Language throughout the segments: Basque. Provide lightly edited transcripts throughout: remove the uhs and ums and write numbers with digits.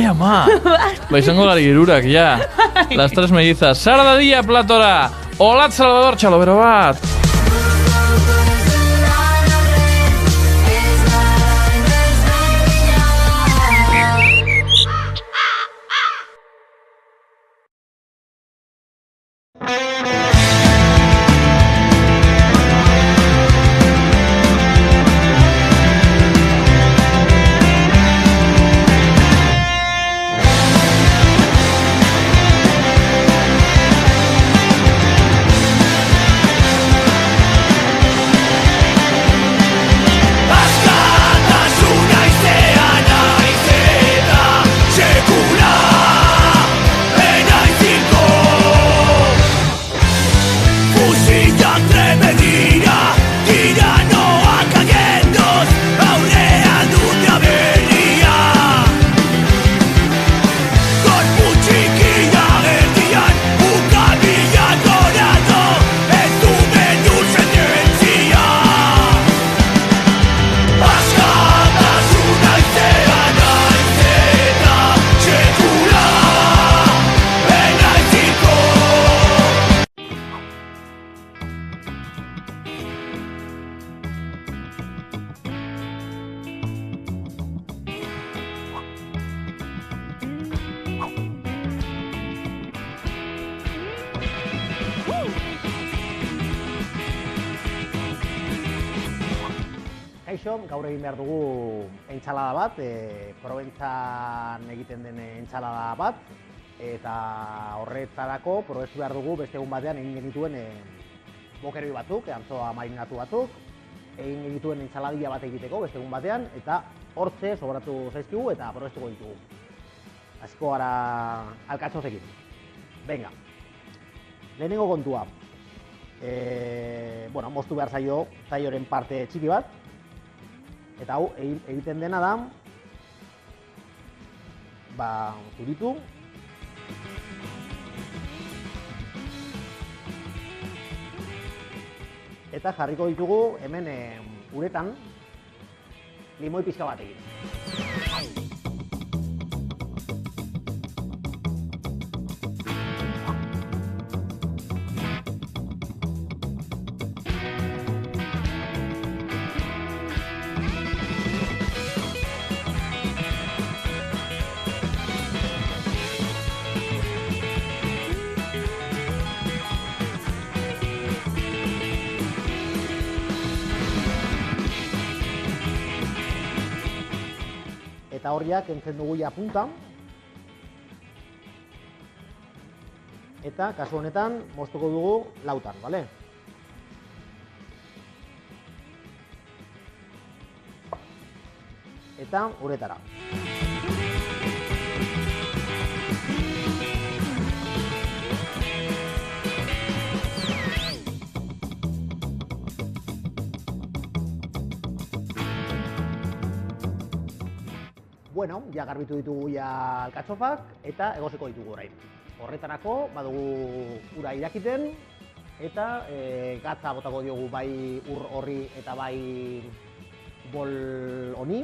ama! Ba, izango gari girurak, ja. Las tres mellizas. Sara Dadilla platora! Olat Salvador, txalobero bat! Kaixo, gaur egin behar dugu entsalada bat, Proventzan egiten den entsalada bat, eta horretarako probestu behar dugu beste egun batean egin genituen bokeroi batzuk, antzoa marinatu batzuk, egin genituen entsaladilla bat egiteko beste egun batean, eta hortze sobratu zaizkigu eta probestuko ditugu. Hasiko gara alkatxozekin. Venga, lehenengo kontua. Moztu behar zaioren parte txiki bat, eta hau egiten dena da, zuritu, eta jarriko ditugu hemen uretan limoi pixka bat egin. Eta horriak kentzen dugu ja punta. Eta kasu honetan moztuko dugu lautan, bale? Eta uretara. Bueno, ja garbitu ditugu ja alkatxofak eta egosiko ditugu orain. Horretarako badugu ura irakiten eta gatza botako diogu bai ur horri eta bai bol honi.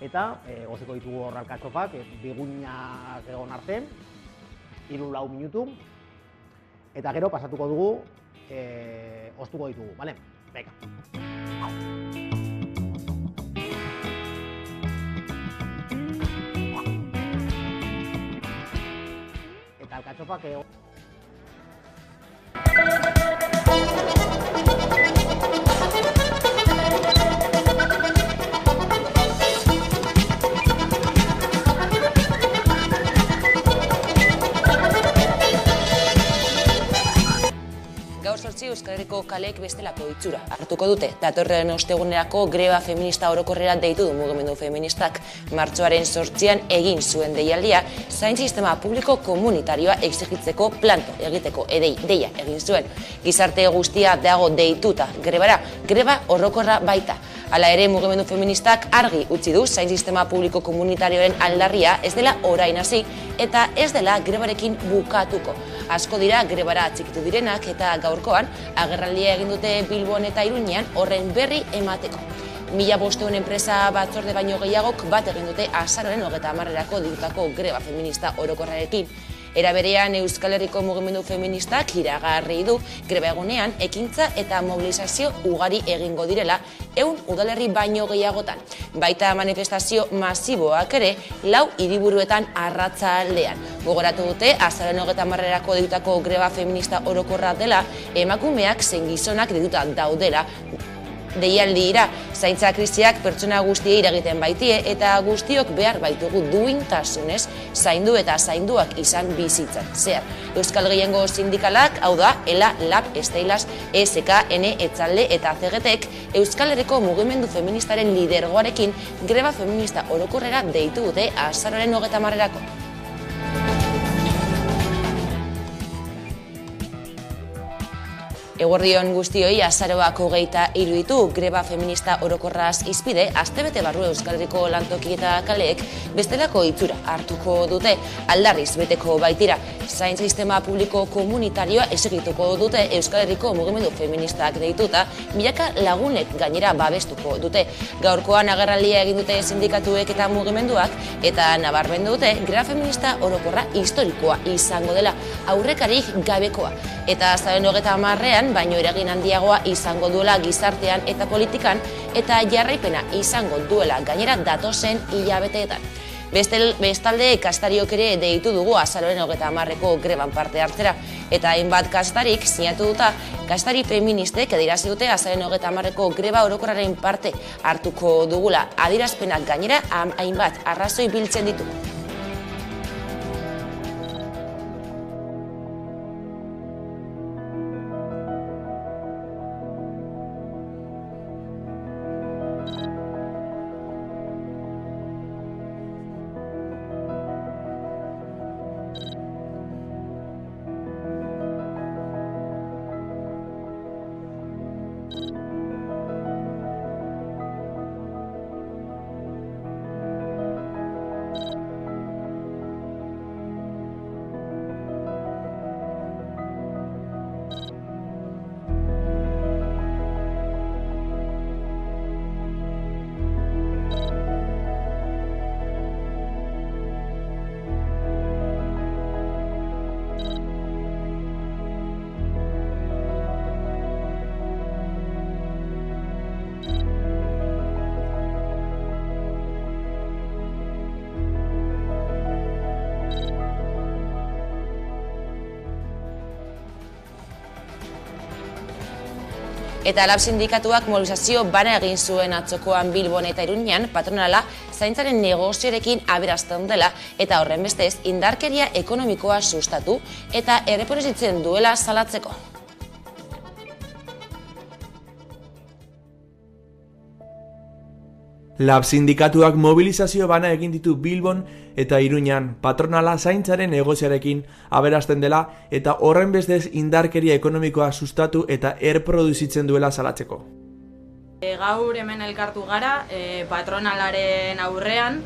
Eta egosiko ditugu hor alkatxofak, biguinak egon arte, 3-4 minutu. Eta gero pasatuko dugu, oztuko ditugu, bale? Venga. Alkatxofak Gaur 8 Euskal Herriko kaleek bestelako itxura hartuko dute. Datorren ostegunerako greba feminista orokorrera deitu du mugimendu feministak. Martxoaren 8an egin zuen deialdia, zain sistema publiko komunitarioa exigitzeko planto egiteko deia egin zuen. Gizarte guztia dago deituta grebara, greba orokorra baita. Hala ere, mugimendu feministak argi utzi du zain sistema publiko komunitarioaren aldarria ez dela orain hasi eta ez dela grebarekin bukatuko. Asko dira grebara atxikitu direnak eta gaurkoan agerraldia egin dute Bilbon eta Iruñean horren berri emateko. 1500 enpresa batzorde baino gehiagok bat egin dute azaroaren 30erako deitutako greba feminista orokorrarekin. Era berean Euskal Herriko mugimendu feministak iragarri du greba egunean ekintza eta mobilizazio ugari egingo direla 100 udalerri baino gehiagotan. Baita manifestazio masiboak ere 4 hiriburuetan arratsaldean. Gogoratu dute azaroaren 30erako deitutako greba feminista orokorra dela, emakumeak zein gizonak deituta daudela. Deialdira, zaintza krisiak pertsona guztiei eragiten baitie eta guztiok behar baitugu duintasunez zaindu eta zainduak izan bizitzan. Zehar, Euskal Gehiengo sindikalak, hau da, ELA, LAB, Steilas, ESK, N, Etzalde eta CGTek Euskal Herriko mugimendu feministaren lidergoarekin greba feminista orokorrera deitu dute azaroaren 30erako. Eguerdion guztioi, azaroak 23 ditu greba feminista orokorraz izpide, astebete barru Euskal Herriko lantoki eta kaleek bestelako itxura hartuko dute, aldarriz beteko baitira. Zaintza sistema publiko komunitarioa esegituko dute Euskal Herriko mugimendu feministak deituta, milaka lagunek gainera babestuko dute. Gaurkoan agerraldia egin dute sindikatuek eta mugimenduak, eta nabarmendu dute greba feminista orokorra historikoa izango dela, aurrekarik gabekoa. Eta azaroaren 30ean baino eragin handiagoa izango duela gizartean eta politikan eta jarraipena izango duela gainera datozen hilabeteetan. Bestalde kastariok ere deitu dugu azaroaren 30erako greban parte hartzera eta hainbat kastarik sinatu duta kastari feministek adierazi dute azaroaren 30erako greba orokorraren parte hartuko dugula. Adierazpenak gainera hainbat arrazoi biltzen ditu. Eta LAB sindikatuak mobilizazio bana egin zuen atzokoan Bilbon eta Iruñan, patronala zaintzaren negozioarekin aberazten dela eta horrenbestez indarkeria ekonomikoa sustatu eta erreproduzitzen duela salatzeko. LAB sindikatuak mobilizazio bana egin ditu Bilbon eta Iruñan, patronala zaintzaren negoziarekin aberazten dela eta horrenbestez indarkeria ekonomikoa sustatu eta erproduzitzen duela salatzeko. Gaur hemen elkartu gara patronalaren aurrean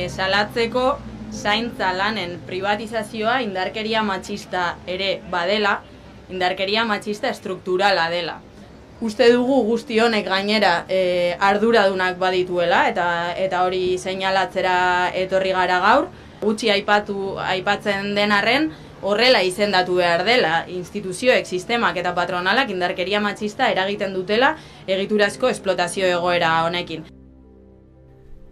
salatzeko zaintza lanen privatizazioa indarkeria matxista ere badela, indarkeria matxista estrukturala dela. Uste dugu guzti honek gainera arduradunak badituela eta hori seinalatzera etorri gara gaur. Gutxi aipatzen den arren horrela izendatu behar dela. Instituzioek, sistemak eta patronalak indarkeria matxista eragiten dutela egiturazko esplotazio egoera honekin.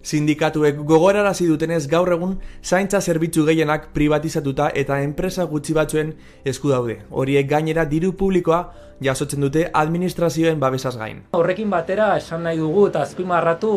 Sindikatuek gogorarazi dutenez gaur egun zaintza zerbitzu gehienak privatizatuta eta enpresa gutxi batzuen esku daude. Horiek gainera diru publikoa jasotzen dute administrazioen babesaz gain. Horrekin batera esan nahi dugu eta azpimarratu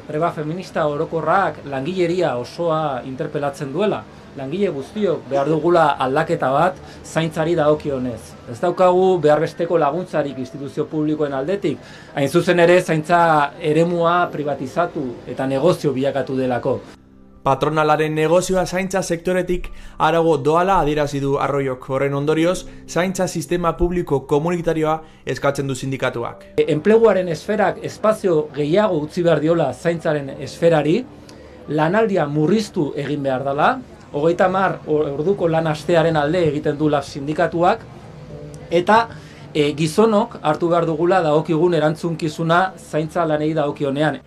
greba feminista orokorrak langileria osoa interpelatzen duela. Langile guztiok behar dugula aldaketa bat zaintzari dagokionez. Ez daukagu behar besteko laguntzarik instituzio publikoen aldetik. Hain zuzen ere zaintza eremua privatizatu eta negozio bilakatu delako. Patronalaren negozioa zaintza sektoretik harago doala adierazi du Arroiok. Horren ondorioz, zaintza sistema publiko komunitarioa eskatzen du sindikatuak. Enpleguaren esferak espazio gehiago utzi behar diola zaintzaren esferari, lanaldia murriztu egin behar dela, 30 orduko lan astearen alde egiten du LAB sindikatuak, eta gizonok hartu behar dugula dagokigun erantzunkizuna zaintza lanei dagokionean.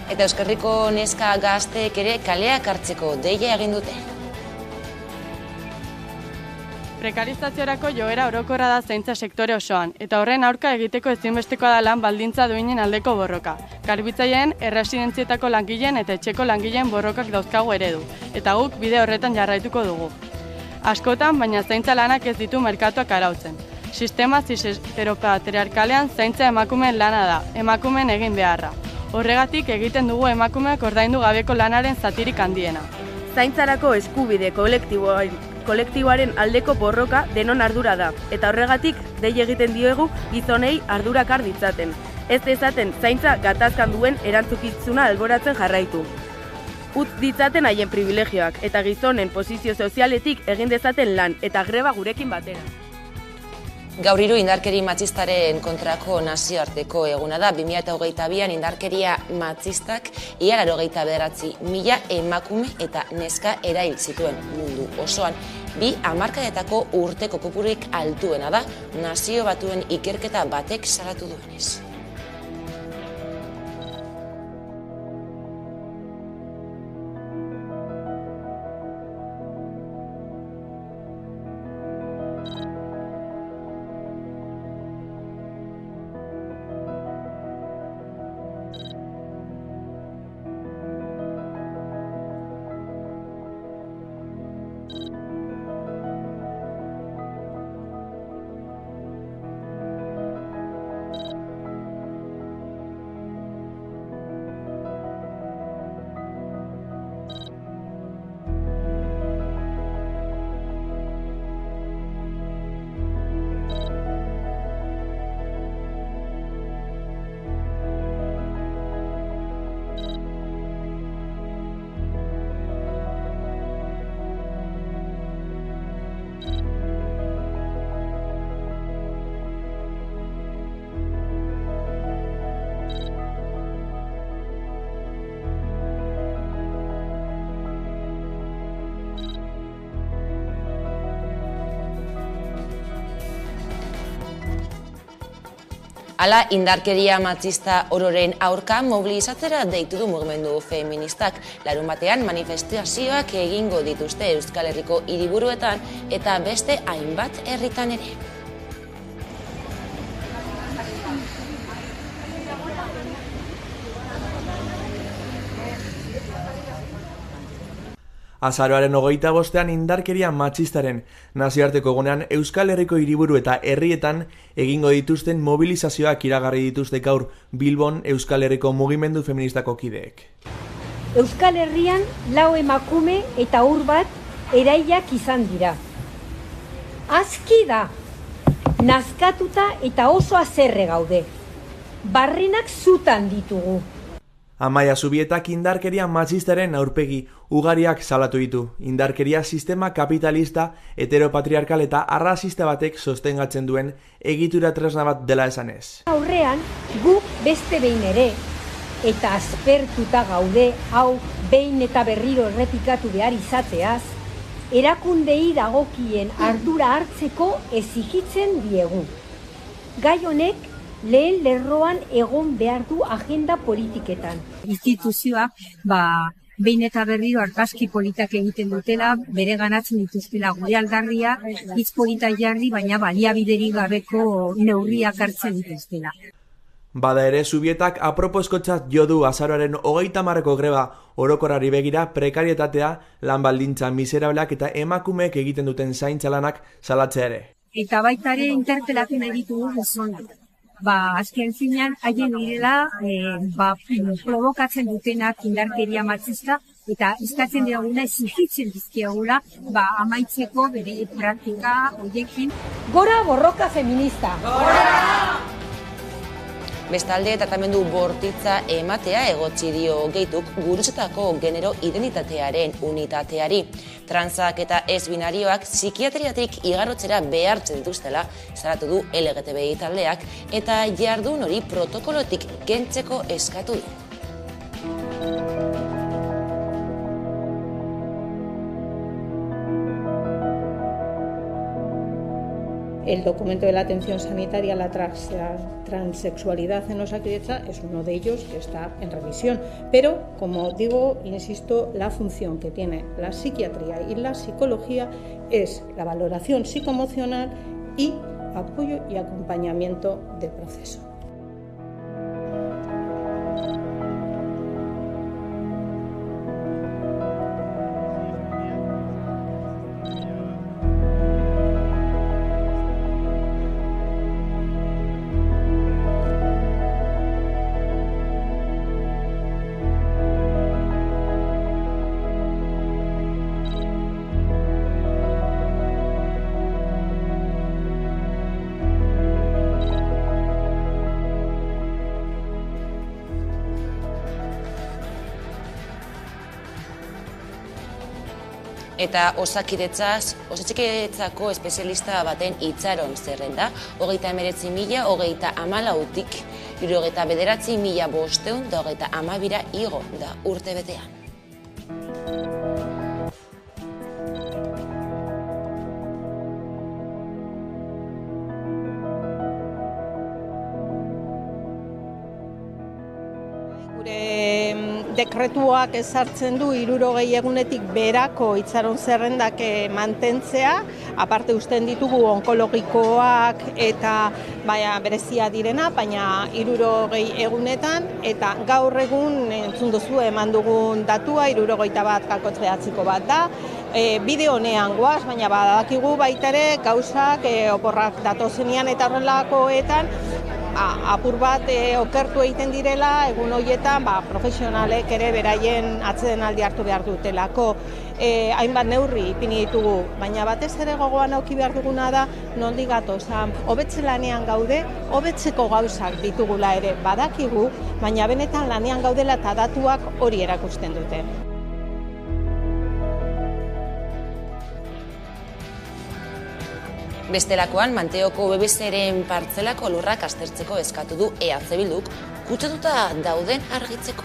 Eta Euskal Herriko neska gazteek ere kaleak hartzeko deia egin dute. Prekarizazioarako joera orokorra da zaintza sektore osoan, eta horren aurka egiteko ezinbestekoa da lan baldintza duinen aldeko borroka. Garbitzaileen, erresidentzietako langileen eta etxeko langileen borrokak dauzkagu eredu, eta guk bide horretan jarraituko dugu. Askotan, baina zaintza lanak ez ditu merkatuak arautzen. Sistema cis-heteropatriarkalean zaintza emakumeen lana da, emakumeen egin beharra. Horregatik egiten dugu emakumeak ordaindu gabeko lanaren zatirik handiena. Zaintzarako eskubide kolektiboaren aldeko borroka denon ardura da, eta horregatik dei egiten diegu gizonei ardurak har ditzaten. Ez dezaten zaintza gatazkan duen erantzukizuna alboratzen jarraitu. Utz ditzaten haien privilegioak eta gizonen posizio sozialetik egin dezaten lan eta greba gurekin batera. Gaur hiru indarkeri matxistaren kontrako nazioarteko eguna da. 2022an indarkeria matxistak ia 89.000 emakume eta neska erail zituen mundu osoan. 2 hamarkadetako urteko kopururik altuena da, Nazio Batuen ikerketa batek salatu duenez. Hala, indarkeria matxista ororen aurka mobilizatzera deitu du mugimendu feministak. Larunbatean manifestazioak egingo dituzte Euskal Herriko hiriburuetan eta beste hainbat herritan ere. Azaroaren 25ean indarkeria matxistaren nazioarteko egunean Euskal Herriko hiriburu eta herrietan egingo dituzten mobilizazioak iragarri dituzte gaur Bilbon Euskal Herriko mugimendu feministako kideek. Euskal Herrian 4 emakume eta haur bat erailak izan dira. Aski da, nazkatuta eta oso haserre gaude. Barrenak zutan ditugu. Amaia Zubietak indarkeria matxistaren aurpegi ugariak salatu ditu. Indarkeria sistema kapitalista, heteropatriarkal eta arrazista batek sostengatzen duen egitura tresna bat dela esanez. Aurrean, guk beste behin ere, eta aspertuta gaude hau behin eta berriro errepikatu behar izateaz, erakundei dagokien ardura hartzeko exigitzen diegu. Gai honek lehen lerroan egon behar du agenda politiketan. Instituzioak behin eta berriro argazki politak egiten dutela, bere ganatzen dituztela gure aldarria, hitz politak jarri, baina baliabiderik gabeko neurriak hartzen dituztela. Bada ere, Zubietak aproposkotzat jo du azaroaren 30ko greba orokorrari begira prekarietatea, lan baldintza miserableak eta emakumeek egiten duten zaintza lanak salatzea ere. Eta baita ere interpelatu nahi ditugu gizonak. Azken finean, haien direla, provokatzen dutenak indarkeria matxista, eta eskatzen diaguna exigitzen dizkiagula, amaitzeko bere praktika horiekin. Gora borroka feminista! Gora! Bestalde, tratamendu bortitza ematea egotzi dio Geituk gurutzetako genero identitatearen unitateari. Transak eta ez-binarioak psikiatriatik igarotzera behartzen dituztela, salatu du LGTBI taldeak, eta jardun hori protokolotik kentzeko eskatu du. El documento de la atención sanitaria, la transexualidad en Osakidetza es uno de ellos que está en revisión. Pero, como digo, insisto, la función que tiene la psiquiatría y la psicología es la valoración psicoemocional y apoyo y acompañamiento del proceso. Eta Osakidetzako espezialista baten itxaron zerrenda, 39.014tik 79.512 igo da urte betean. Dekretuak ezartzen du 60 egunetik berako itxaron zerrendak mantentzea, aparte uzten ditugu onkologikoak eta berezia direna, baina 60 egunetan, eta gaur egun entzun duzu eman dugun datua 61,1 da. Bide honean goaz, baina badakigu baita ere gauzak oporrak datozenean eta horrelakoetan apur bat okertu egiten direla, egun horietan profesionalek ere beraien atsedenaldi hartu behar dutelako. Hainbat neurri ipini ditugu, baina batez ere gogoan auki behar duguna da nondik gatoz. Hobetze lanean gaude, hobetzeko gauzak ditugula ere badakigu, baina benetan lanean gaudela eta datuak hori erakusten dute. Bestelakoan, Manteoko BBC-ren partzelako lurrak aztertzeko eskatu du EH Bilduk, kutsatuta dauden argitzeko.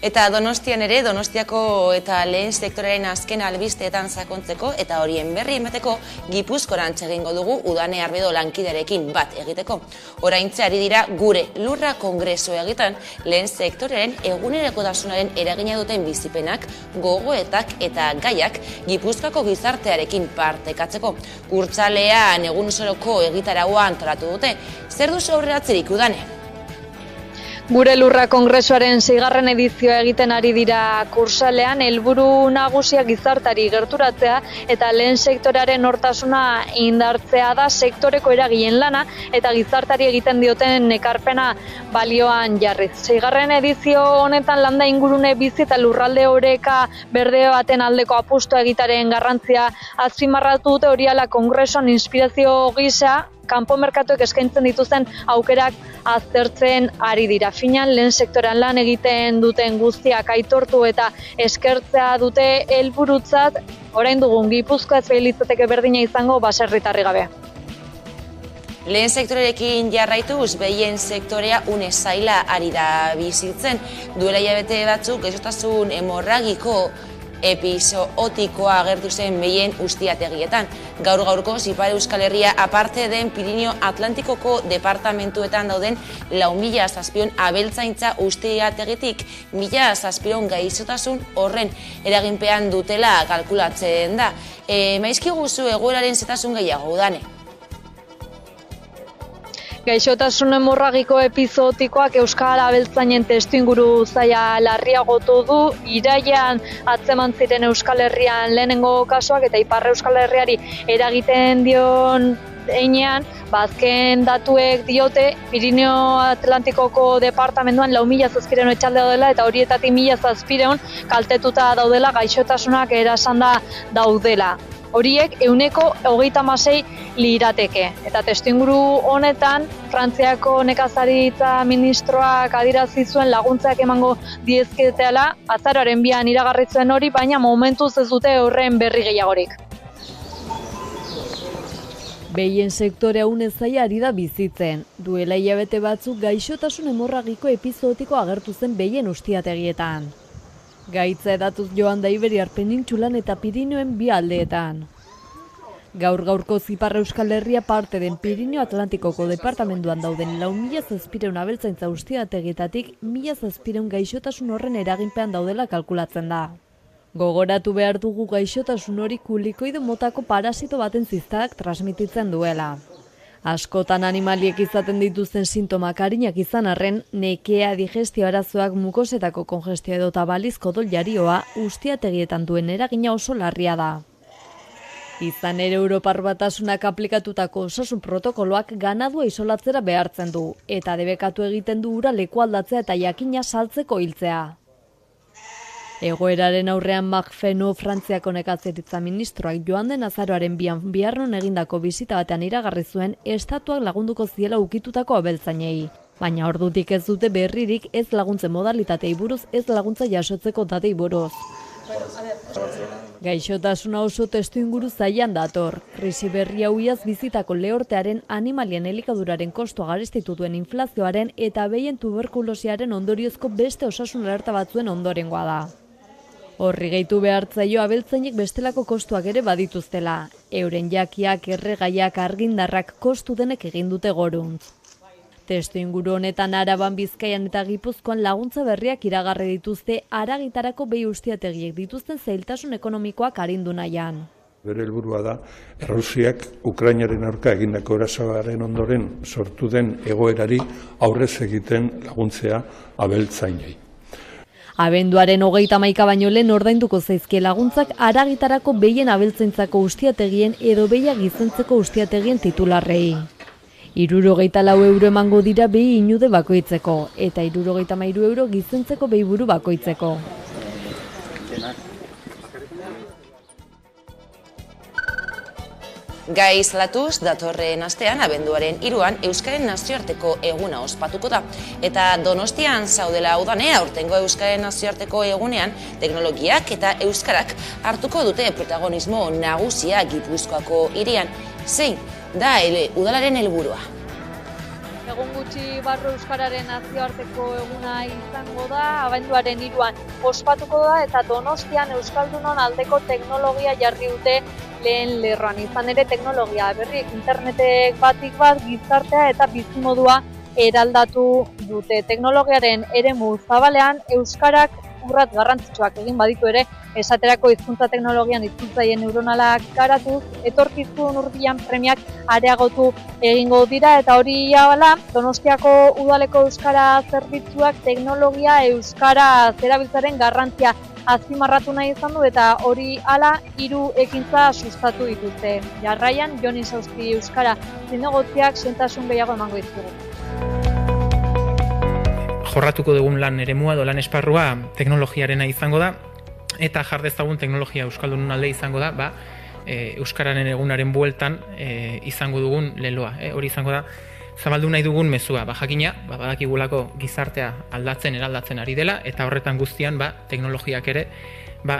Eta Donostian ere, Donostiako eta lehen sektorearen azken albisteetan sakontzeko eta horien berri emateko Gipuzkorantz egingo dugu Udane Arbedo lankidearekin bat egiteko. Oraintxe ari dira gure lurra kongresu egiten lehen sektorearen egunerokotasunaren eragina duten bizipenak, gogoetak eta gaiak Gipuzkoako gizartearekin partekatzeko. Urtzalean egun osoroko egitaragua antolatu dute. Zer duzu aurreratzerik, Udane? Gure lurra kongresuaren 6. edizioa egiten ari dira kursalean, helburu nagusia gizartari gerturatzea eta lehen sektorearen nortasuna indartzea da sektoreko eragileen lana eta gizartari egiten dioten ekarpena balioan jarriz. 6. edizio honetan landa ingurune bizi eta lurralde oreka berde baten aldeko apustua egitaren garrantzia azpimarratu dute horiala kongresuan inspirazio gisa kanpo merkatuek eskaintzen dituzten aukerak aztertzen ari dira. Finan lehen sektorean lan egiten duten guztiak aitortu eta eskertzea dute helburutzat, orain dugun Gipuzkoa ez litzateke berdina izango baserritarri gabe. Lehen sektorerekin jarraituz, behien sektorea une zaila ari da bizitzen. Duela hilabete batzuk gaixotasun hemorragiko epizootikoa agertu zen behien ustiategietan. Gaur-gaurko Ipar Euskal Herria aparte den Pirinio Atlantikoko departamentuetan dauden 4.000 abeltzaintza ustiategitik 1.000 gaixotasun horren eraginpean dutela kalkulatzen da. Maizki guzu egoeraren zetasun gehiago, Udane? Gaixotasun hemorragiko epizotikoak Euskal Abeltzainen testuinguru zaila larriagotu du. Irailean atzeman ziren Euskal Herrian lehenengo kasuak eta Ipar Euskal Herriari eragiten dion heinean, azken datuek diote Pirineo Atlantikoko departamentuan 4.000 etxalde daudela eta horietatik 1.000 kaltetuta daudela, gaixotasunak erasanda daudela. Horiek 126 lirateke. Eta testuinguru honetan, Frantziako nekazaritza ministroak adierazi zuen laguntzak emango diezketela, azaroaren 2an iragarri zuen hori, baina momentuz ez dute horren berri gehiagorik. Behien sektorea une zaila ari da bizitzen. Duela hilabete batzuk gaixotasun hemorragiko epizotiko agertu zen behien ustiategietan. Gaitza edatuz joan da Iberiar penintsulan eta Pirinioen bi aldeetan. Gaur-gaurko Ipar Euskal Herria parte den Pirineo Atlantikoko departamentuan dauden 4.700 abeltzaintza ustiategietatik 1.700 gaixotasun horren eraginpean daudela kalkulatzen da. Gogoratu behar dugu gaixotasun hori kulikoide motako parasito baten ziztak transmititzen duela. Askotan animaliek izaten dituzten sintomak arinak izan arren, nekea, digestio arazoak, mukosetako kongestio edota balizko doljarioa ustiategietan duen eragina oso larria da. Izan ere Europar Batasunak aplikatutako osasun protokoloak ganadua isolatzera behartzen du, eta debekatu egiten du ura leku aldatzea eta jakina saltzeko hiltzea. Egoeraren aurrean Magfeno Frantziako nekazaritza ministroak joan den azaroaren 2an Biarnon egindako bisita batean iragarri zuen estatuak lagunduko ziela ukitutako abeltzainei. Baina ordutik ez dute berririk ez laguntzen modalitatei buruz, ez laguntza jasotzeko datei buruz. Gaixotasuna oso testuinguru zailan dator. Krisi berri hau iaz bizitako lehortearen, animalien elikaduraren kostua garestitu duen inflazioaren eta behien tuberkulosiaren ondoriozko beste osasun alerta batzuen ondorengoa da. Horri gehitu behartzaio abeltzainek bestelako kostuak ere badituztela. Euren jakiak, erregaiak, argindarrak kostu denek egin dute goruntz. Testuinguru honetan Araban, Bizkaian eta Gipuzkoan laguntza berriak iragarri dituzte haragitarako behi ustiategiek dituzten zailtasun ekonomikoak arindu nahian. Bere helburua da, Errusiak Ukrainaren aurka egindako erasoaren ondoren sortu den egoerari aurrez egiten laguntzea abeltzainei. Abenduaren 31 baino lehen ordainduko zaizkie laguntzak haragitarako behien abeltzaintzako ustiategien edo behia gizentzeko ustiategien titularrei. 64 euro emango dira behi inude bakoitzeko, eta 73 euro gizentzeko behi buru bakoitzeko. Gai salatuz, datorren astean, abenduaren 3an, Euskaren nazioarteko eguna ospatuko da. Eta Donostian zaudela udanea, aurtengo Euskaren nazioarteko egunean, teknologiak eta euskarak hartuko dute protagonismo nagusia Gipuzkoako hirian. Zein da udalaren helburua? Egun gutxi barru euskararen nazioarteko eguna izango da, abenduaren 3an ospatuko da eta Donostian euskaldunon aldeko teknologia jarri dute lehen lerroan. Izan ere teknologia berriek internetek batik bat gizartea eta bizimodua eraldatu dute. Teknologiaren eremu zabalean euskarak urrat garrantzitsuak egin baditu ere, esaterako hizkuntza teknologian hizkuntzaile neuronalak garatuz, etorkizun hurbilan premiak areagotu egingo dira eta hori hala Donostiako udaleko euskara zerbitzuak teknologia euskara zerabiltzaren garrantzia azpimarratu nahi izan du eta hori hala 3 ekintza sustatu dituzte. Jarraian Joni Sausti euskara zinegotziak xehentasun gehiago emango dizkigu. Jorratuko dugun lan eremua edo lan esparrua teknologiarena izango da eta jar dezagun teknologia euskaldunon alde izango da, euskararen egunaren bueltan izango dugun leloa. Hori izango da zabaldu nahi dugun mezua, jakina, badakigulako gizartea aldatzen, eraldatzen ari dela eta horretan guztian teknologiak ere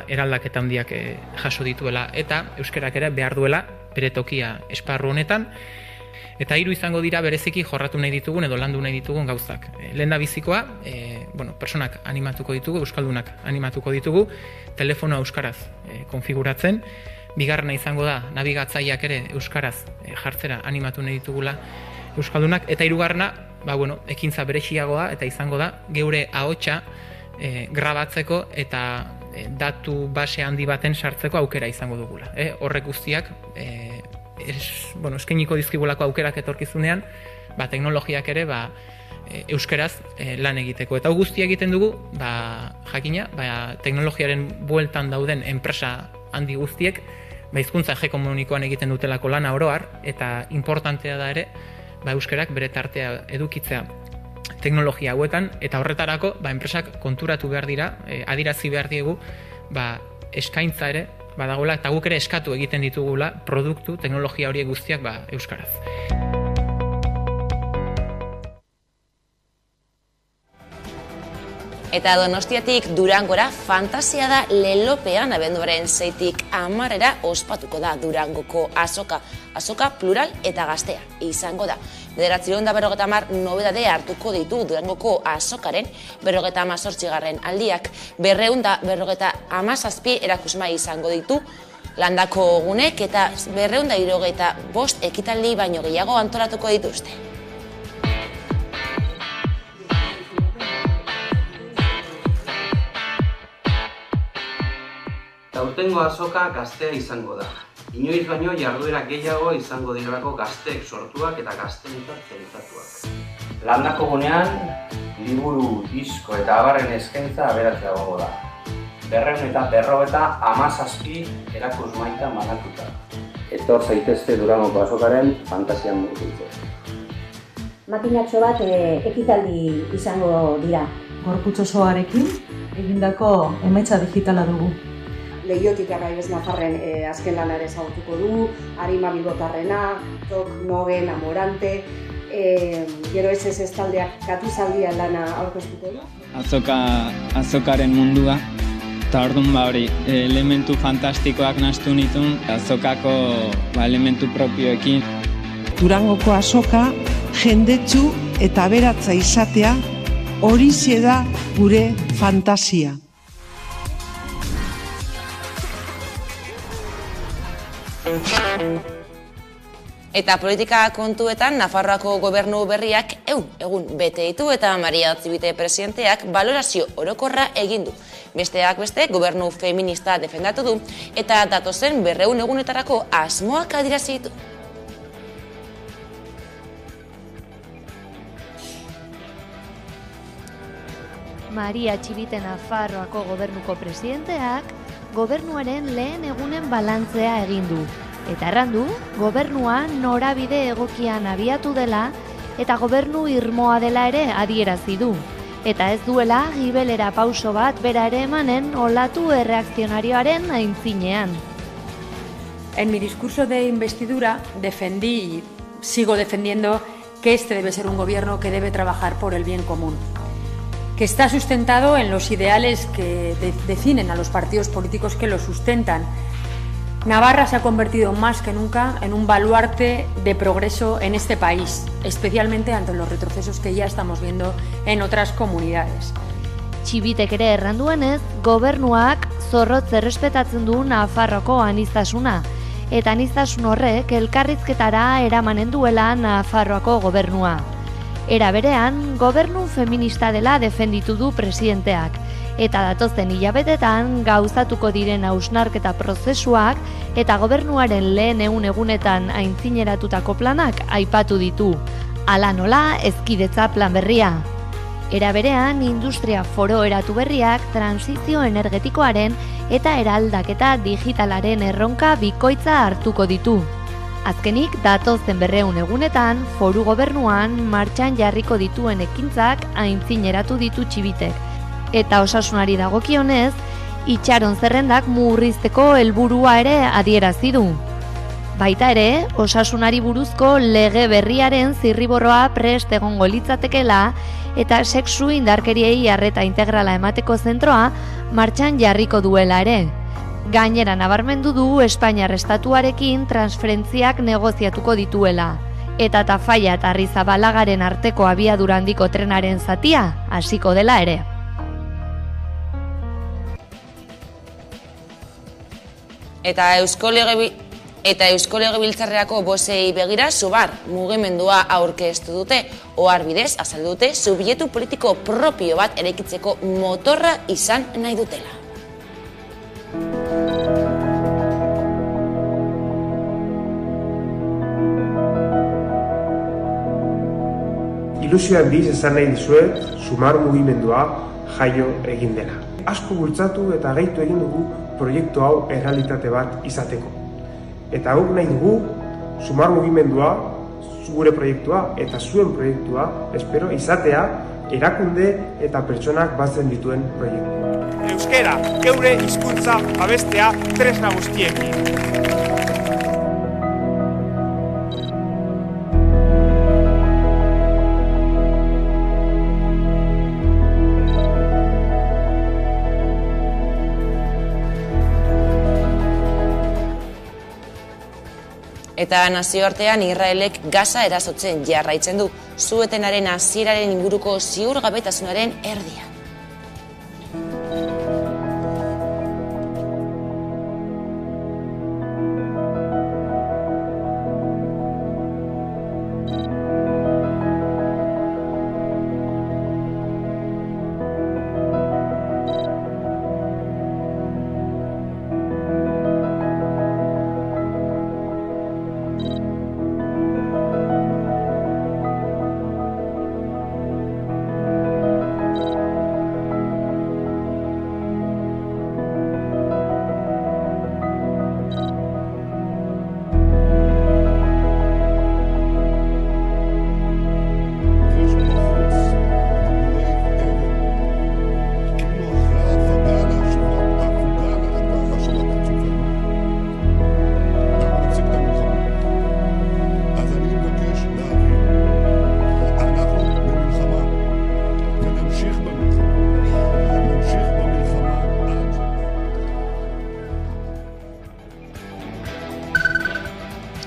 eraldaketa handiak jaso dituela eta euskarak ere behar duela bere tokia esparru honetan. Eta 3 izango dira bereziki jorratu nahi ditugun edo landu nahi ditugun gauzak. Lehen da bizikoa, personak animatuko ditugu, euskaldunak animatuko ditugu, telefonoa euskaraz konfiguratzen. Bigarrena izango da, nabigatzaileak ere euskaraz jartzera animatu nahi ditugula euskaldunak. Eta 3garrena, ekintza berexiagoa eta izango da, geure ahotsa grabatzeko eta datu base handi baten sartzeko aukera izango dugula. Horrek guztiak eskainiko dizkigulako aukerak etorkizunean, teknologiak ere euskeraz lan egiteko. Eta guztia egiten dugu, jakina, teknologiaren bueltan dauden enpresa handi guztiek, hizkuntza hegemonikoan egiten dutelako lana oroar, eta importantea da ere, euskerak bere tartea edukitzea teknologia hauetan, eta horretarako enpresak konturatu behar dira, adirazi behar diegu, eskaintza ere, badagoela, eta guk ere eskatu egiten ditugula produktu, teknologia horiek guztiak euskaraz. Eta Donostiatik Durangora fantasia da lelopean abenduaren 6tik 10 ospatuko da Durangoko azoka. Azoka plural eta gaztea izango da. 950 nobedade hartuko ditu Durangoko azokaren 58. aldiak. 257 erakusmai izango ditu landako gunek eta 275 ekitaldi baino gehiago antolatuko dituzte. Aurtengo azoka gaztea izango da. Inoiz baino jarduera gehiago izango direlako gazteek sortuak eta gazteentzat pentsatuak. Landako gunean, liburu, disko eta abarren eskaintza aberatzea egongo da. 257 erakusmaitan banatuta. Etor zaitezte Durangoko azokaren fantasian murgiltzea. Makinatxo bat ekitaldi izango dira. Gorputz osoarekin egindako emaitza digitala dugu. Leiotik Arraibes Nafarren azken lana ere ezagutuko du, Arima Bilbotarrena, Tok, Nogen, Amorante, gero ez taldeak Katuzaldia lana aurkeztuko du. Azokaren mundua, eta orduan elementu fantastikoak nahastu nituen, azokako elementu propioekin. Durangoko azoka jendetsu eta aberatsa izatea, horixe da gure fantasia. Eta politika kontuetan, Nafarroako gobernu berriak egun bete ditu eta Maria Otzibite presidenteak balorazio orokorra egin du. Besteak beste, gobernu feminista defendatu du eta datozen 200 egunetarako asmoak adierazi ditu. Maria Otzibite Nafarroako gobernuko presidenteak gobernuaren lehen egunen balantzea egin du. Eta errandu, gobernua norabide egokian abiatu dela eta gobernu irmoa dela ere adierazi du. Eta ez duela gibelera pauso bat bera ere emanen olatu erreakzionarioaren aintzinean. En mi discurso de investidura defendí y sigo defendiendo que este debe ser un gobierno que debe trabajar por el bien común, que está sustentado en los ideales que definen a los partidos políticos que lo sustentan. Navarra se ha convertido más que nunca en un baluarte de progreso en este país, especialmente ante los retrocesos que ya estamos viendo en otras comunidades. Txibitek ere erranduenez, gobernuak zorrotz errespetatzen du Nafarroko aniztasuna, eta aniztasun horrek elkarrizketara eramanen duela Nafarroako gobernua. Era berean, gobernu feminista dela defenditu du presidenteak, eta datozen hilabetetan gauzatuko diren hausnarketa prozesuak eta gobernuaren lehen egunetan aintzineratutako planak aipatu ditu. Hala nola, hezkidetza plan berria. Era berean, industria foro eratu berriak transizio energetikoaren eta eraldaketa digitalaren erronka bikoitza hartuko ditu. Azkenik, datozen 200 egunetan, foru gobernuan martxan jarriko dituen ekintzak aintzineratu ditu Txibitek. Eta osasunari dagokionez, itxaron zerrendak murrizteko helburua ere adierazi du. Baita ere, osasunari buruzko lege berriaren zirriborroa prest egongo litzatekela eta sexu indarkeriei arreta integrala emateko zentroa martxan jarriko duela ere. Gainera nabarmendu du Espainiar estatuarekin transferentziak negoziatuko dituela. Eta Tafaia eta Arrizabalagaren arteko abiadura handiko trenaren zatia hasiko dela ere. Eta Eusko Legebiltzarrerako bozei begira Subar mugimendua aurkeztu dute, ohar bidez azaldu dute subjektu politiko propio bat eraikitzeko motorra izan nahi dutela. ilusio handiz esan nahi dizuet Sumar mugimendua jaio egin dela. Asko bultzatu eta gehitu egin dugu proiektu hau errealitate bat izateko. Eta guk nahi dugu Sumar mugimendua, gure proiektua eta zuen proiektua, espero, izatea erakunde eta pertsonak batzen dituen proiektua. Euskara, geure hizkuntza abestea tresna guztiekin. Eta nazioartean Israelek Gaza erasotzen jarraitzen du, su-etenaren hasieraren inguruko ziurgabetasunaren erdia.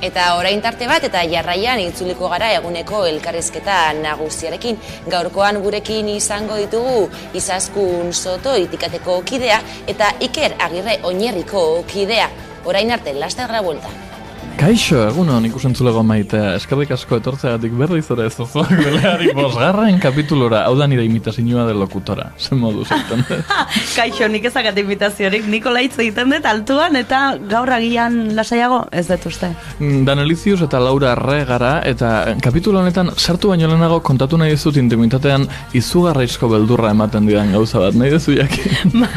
Eta orain tarte bat eta jarraian itzuliko gara eguneko elkarrizketa nagusiarekin. Gaurkoan gurekin izango ditugu Izaskun Soto Itikateko kidea eta Iker Agirre Oñerriko kidea. Orain arte, laster gara buelta. Kaixo, egunon ikusentzulego maitea, eskerrik asko etortzeagatik berriz ere ez ozoak beleari bosgarren kapitulora, hau da nire imitazinua de lokutora, zen modu zaiten dut. Kaixo, nik ezakat imitaziorik, niko laitz egiten dut altuan eta gaur agian lasaiago ez dut uste. Dan Elizius eta Laura Regara, eta kapitulo honetan sartu baino lehenago kontatu nahi dizut intimitatean izugarraizko beldurra ematen didan gauza bat, nahi dezu jakin?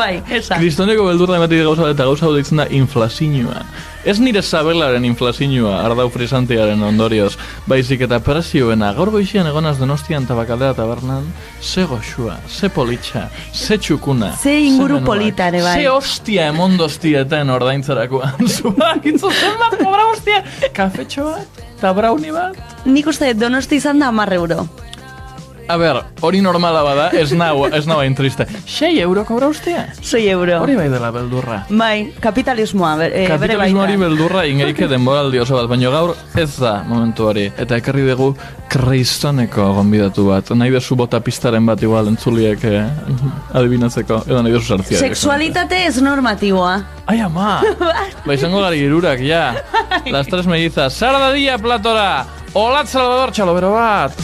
Bai, esan. Kristoneko beldurra ematen gauza bat eta gauza hau deitzen da inflazinua. Ez nire sabelaren inflazinua, ardau frisantearen ondorioz, baizik eta presioena, gaur goizian egonaz Donostian tabakaldea tabernan, ze goxua, ze politxa, ze txukuna, ze inguru polita ere bai. Ze hostia emondoztieten ordaintzerakoan, zuak, itzu zenbat kobra hostia, kafetxo bat, eta brownie bat? Nik uste Donosti izan da 10 euro. A ber, hori normala bada, ez nau hain triste. 6 euro kobra ustea? 6 euro. Hori bai dela beldurra. Bai, kapitalismoa bere baita. Kapitalismoari beldurra ingeike denboraldi oso bat, baina gaur ez da momentu hori. Eta ekarri dugu Kristoneko gonbidatu bat. Nahi dezu bota pistaren bat igual entzuliek adibinatzeko, edo nahi dezu sartzia. Sexualitate ez normatiboa. Ai, ama! Ba, izango gari girurak, ja. Las tres mellizas. Sarda dia platora! Olat Salvador, txalobero bat!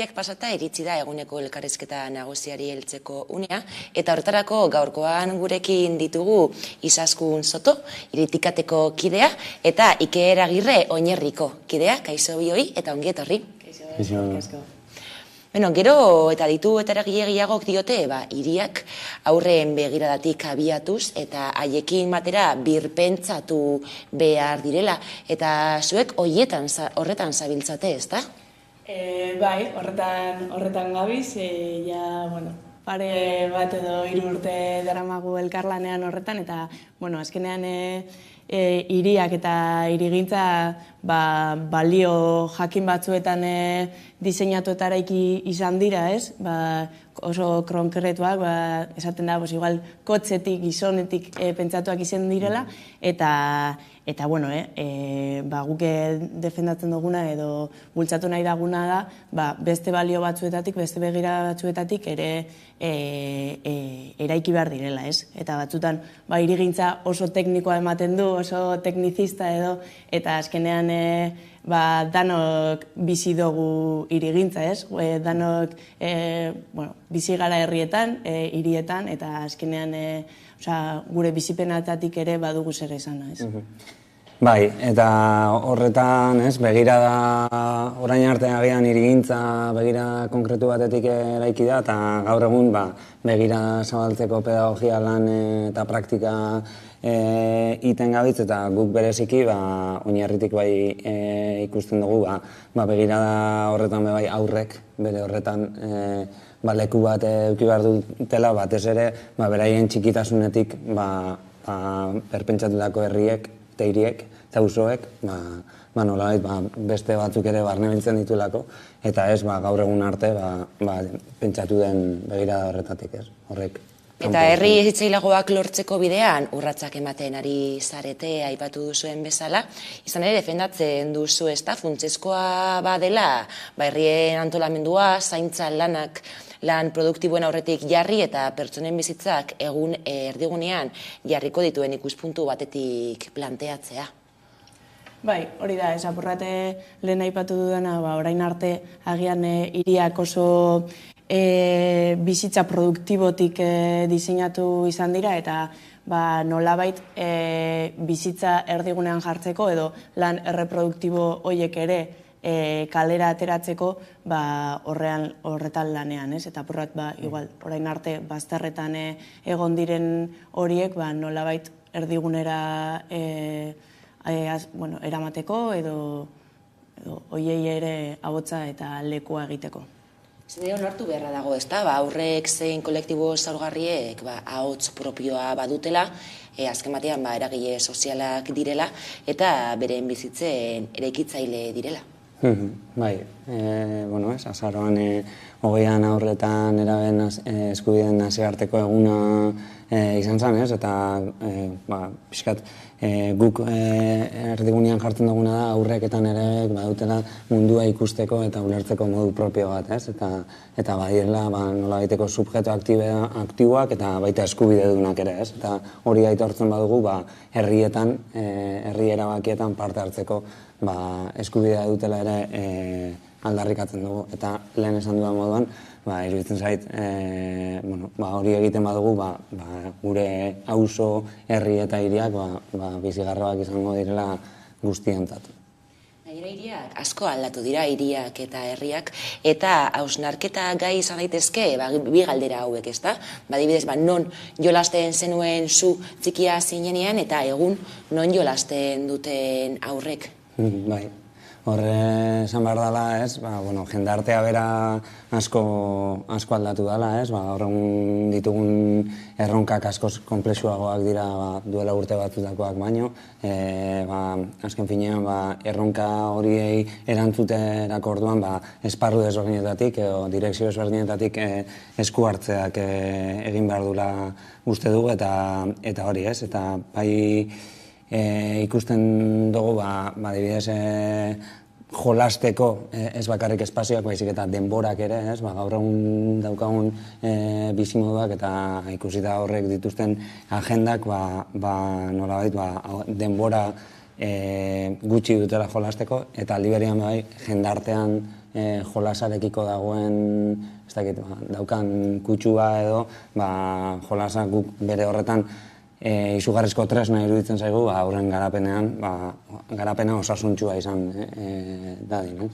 astearteak pasata iritsi da eguneko elkarrizketa nagusiari heltzeko unea, eta horretarako gaurkoan gurekin ditugu Izaskun Soto, Iritikateko kidea, eta Iker Agirre Oinerriko kidea, kaixo bioi eta ongi etorri. Gero eta ditu eta eragile gehiagok diote, hiriak aurreen begiradatik abiatuz eta haiekin batera birpentsatu behar direla. Eta zuek horretan zabiltzate, ezta? Bai, horretan gabiz, pare bat edo 3 urte daramagu elkarlanean horretan, eta, azkenean hiriak eta hirigintza balio jakin batzuetan diseinatu eta eraiki izan dira, ez? Oso konkretuak, esaten da, igual kotzetik, gizonetik pentsatuak izan direla, eta guk defendatzen duguna edo bultzatu nahi daguna da, beste balio batzuetatik, beste begira batzuetatik ere eraiki behar direla, ez? Eta batzutan, hirigintza oso teknikoa ematen du, oso teknizista edo, eta azkenean danok bizi dugu hirigintza, ez? Danok bizi gara herrietan, hirietan, eta azkenean gure bizipenatatik ere badugu zer esana, ez? Bai, eta horretan, begira da, orain arte agian hirigintza begira konkretu batetik eraiki da, eta gaur egun begira zabaltzeko pedagogia lan eta praktika iten gabitz, eta guk bereziki Oinarritik ikusten dugu, begira da horretan aurrek, bere horretan leku bat eduki behar dutela, batez ere, beraien txikitasunetik perpentsatutako herriek, eta hiriek, eta auzoek, nolabait beste batzuk ere barnebiltzen ditulako, eta ez gaur egun arte pentsatu den begirada horretatik, ez, horrek. Eta herri ezitzailagoak lortzeko bidean urratsak ematen ari zarete aipatu duzuen bezala, izan ere defendatzen duzu, ezta, funtsezkoa badela, herrien antolamendua, zaintza lanak, lan produktiboen aurretik jarri eta pertsonen bizitzak egun erdigunean jarriko dituen ikuspuntu batetik planteatzea. Bai, hori da, apurrate lehen aipatu dudana, orain arte agian hiriak oso bizitza produktibotik diseinatu izan dira, eta nolabait bizitza erdigunean jartzeko edo lan erreproduktibo horiek ere kalera ateratzeko horretan lanean, ez? Eta apurrat, igual, orain arte bazterretan egon diren horiek nolabait erdigunera eramateko edo horiei ere ahotsa eta lekua egiteko. Zene onartu beharra dago, ezta? Aurrek zein kolektibo zaurgarriek ahots propioa badutela, azken batean eragile sozialak direla eta beren bizitzen eraikitzaile direla. Bai, azaroan 20 aurretan eraben eskubideen nazioarteko eguna izan zen, eta pixkat guk erdigunean jartzen duguna da aurrek eta nereek badutela mundua ikusteko eta ulertzeko modu propio bat, eta badirela nolabaiteko subjektu aktiboak eta baita eskubidedunak ere, eta hori aitortzen badugu herrietan, herri erabakietan parte hartzeko eskubidea dutela ere aldarrikatzen dugu, eta lehen esan dudan moduan, iruditzen zait, hori egiten badugu, gure auzo, herri eta hiriak bizigarroak izango direla guztientzat. Gainera hiriak asko aldatu dira, hiriak eta herriak, eta hausnarketa gai izan daitezke, bi galdera hauek, ezta? Adibidez, non jolasten zenuen zu txikia zinenean, eta egun non jolasten duten aurrek. Bai, horre esan behar dela, ez, jendartea bera asko aldatu dela, ez, gaur egun ditugun erronkak asko konplexuagoak dira duela urte batzutakoak baino, azken finean erronka horiei erantzuterako orduan esparru desberdinetatik edo direkzio desberdinetatik esku hartzeak egin behar duela uste dugu, eta hori, ez, eta ikusten dugu, adibidez, jolasteko ez bakarrik espazioak, baizik eta denborak ere, gaur egun daukagun bizimoduak eta ikusita horrek dituzten agendak, nolabait, denbora gutxi dutela jolasteko, eta aldi berean jendartean jolasarekiko dagoen, ez dakit, daukan kutsua edo, jolasak guk bere horretan izugarrizko tresna iruditzen zaigu, aurren garapenean, garapena osasuntsua izan dadin,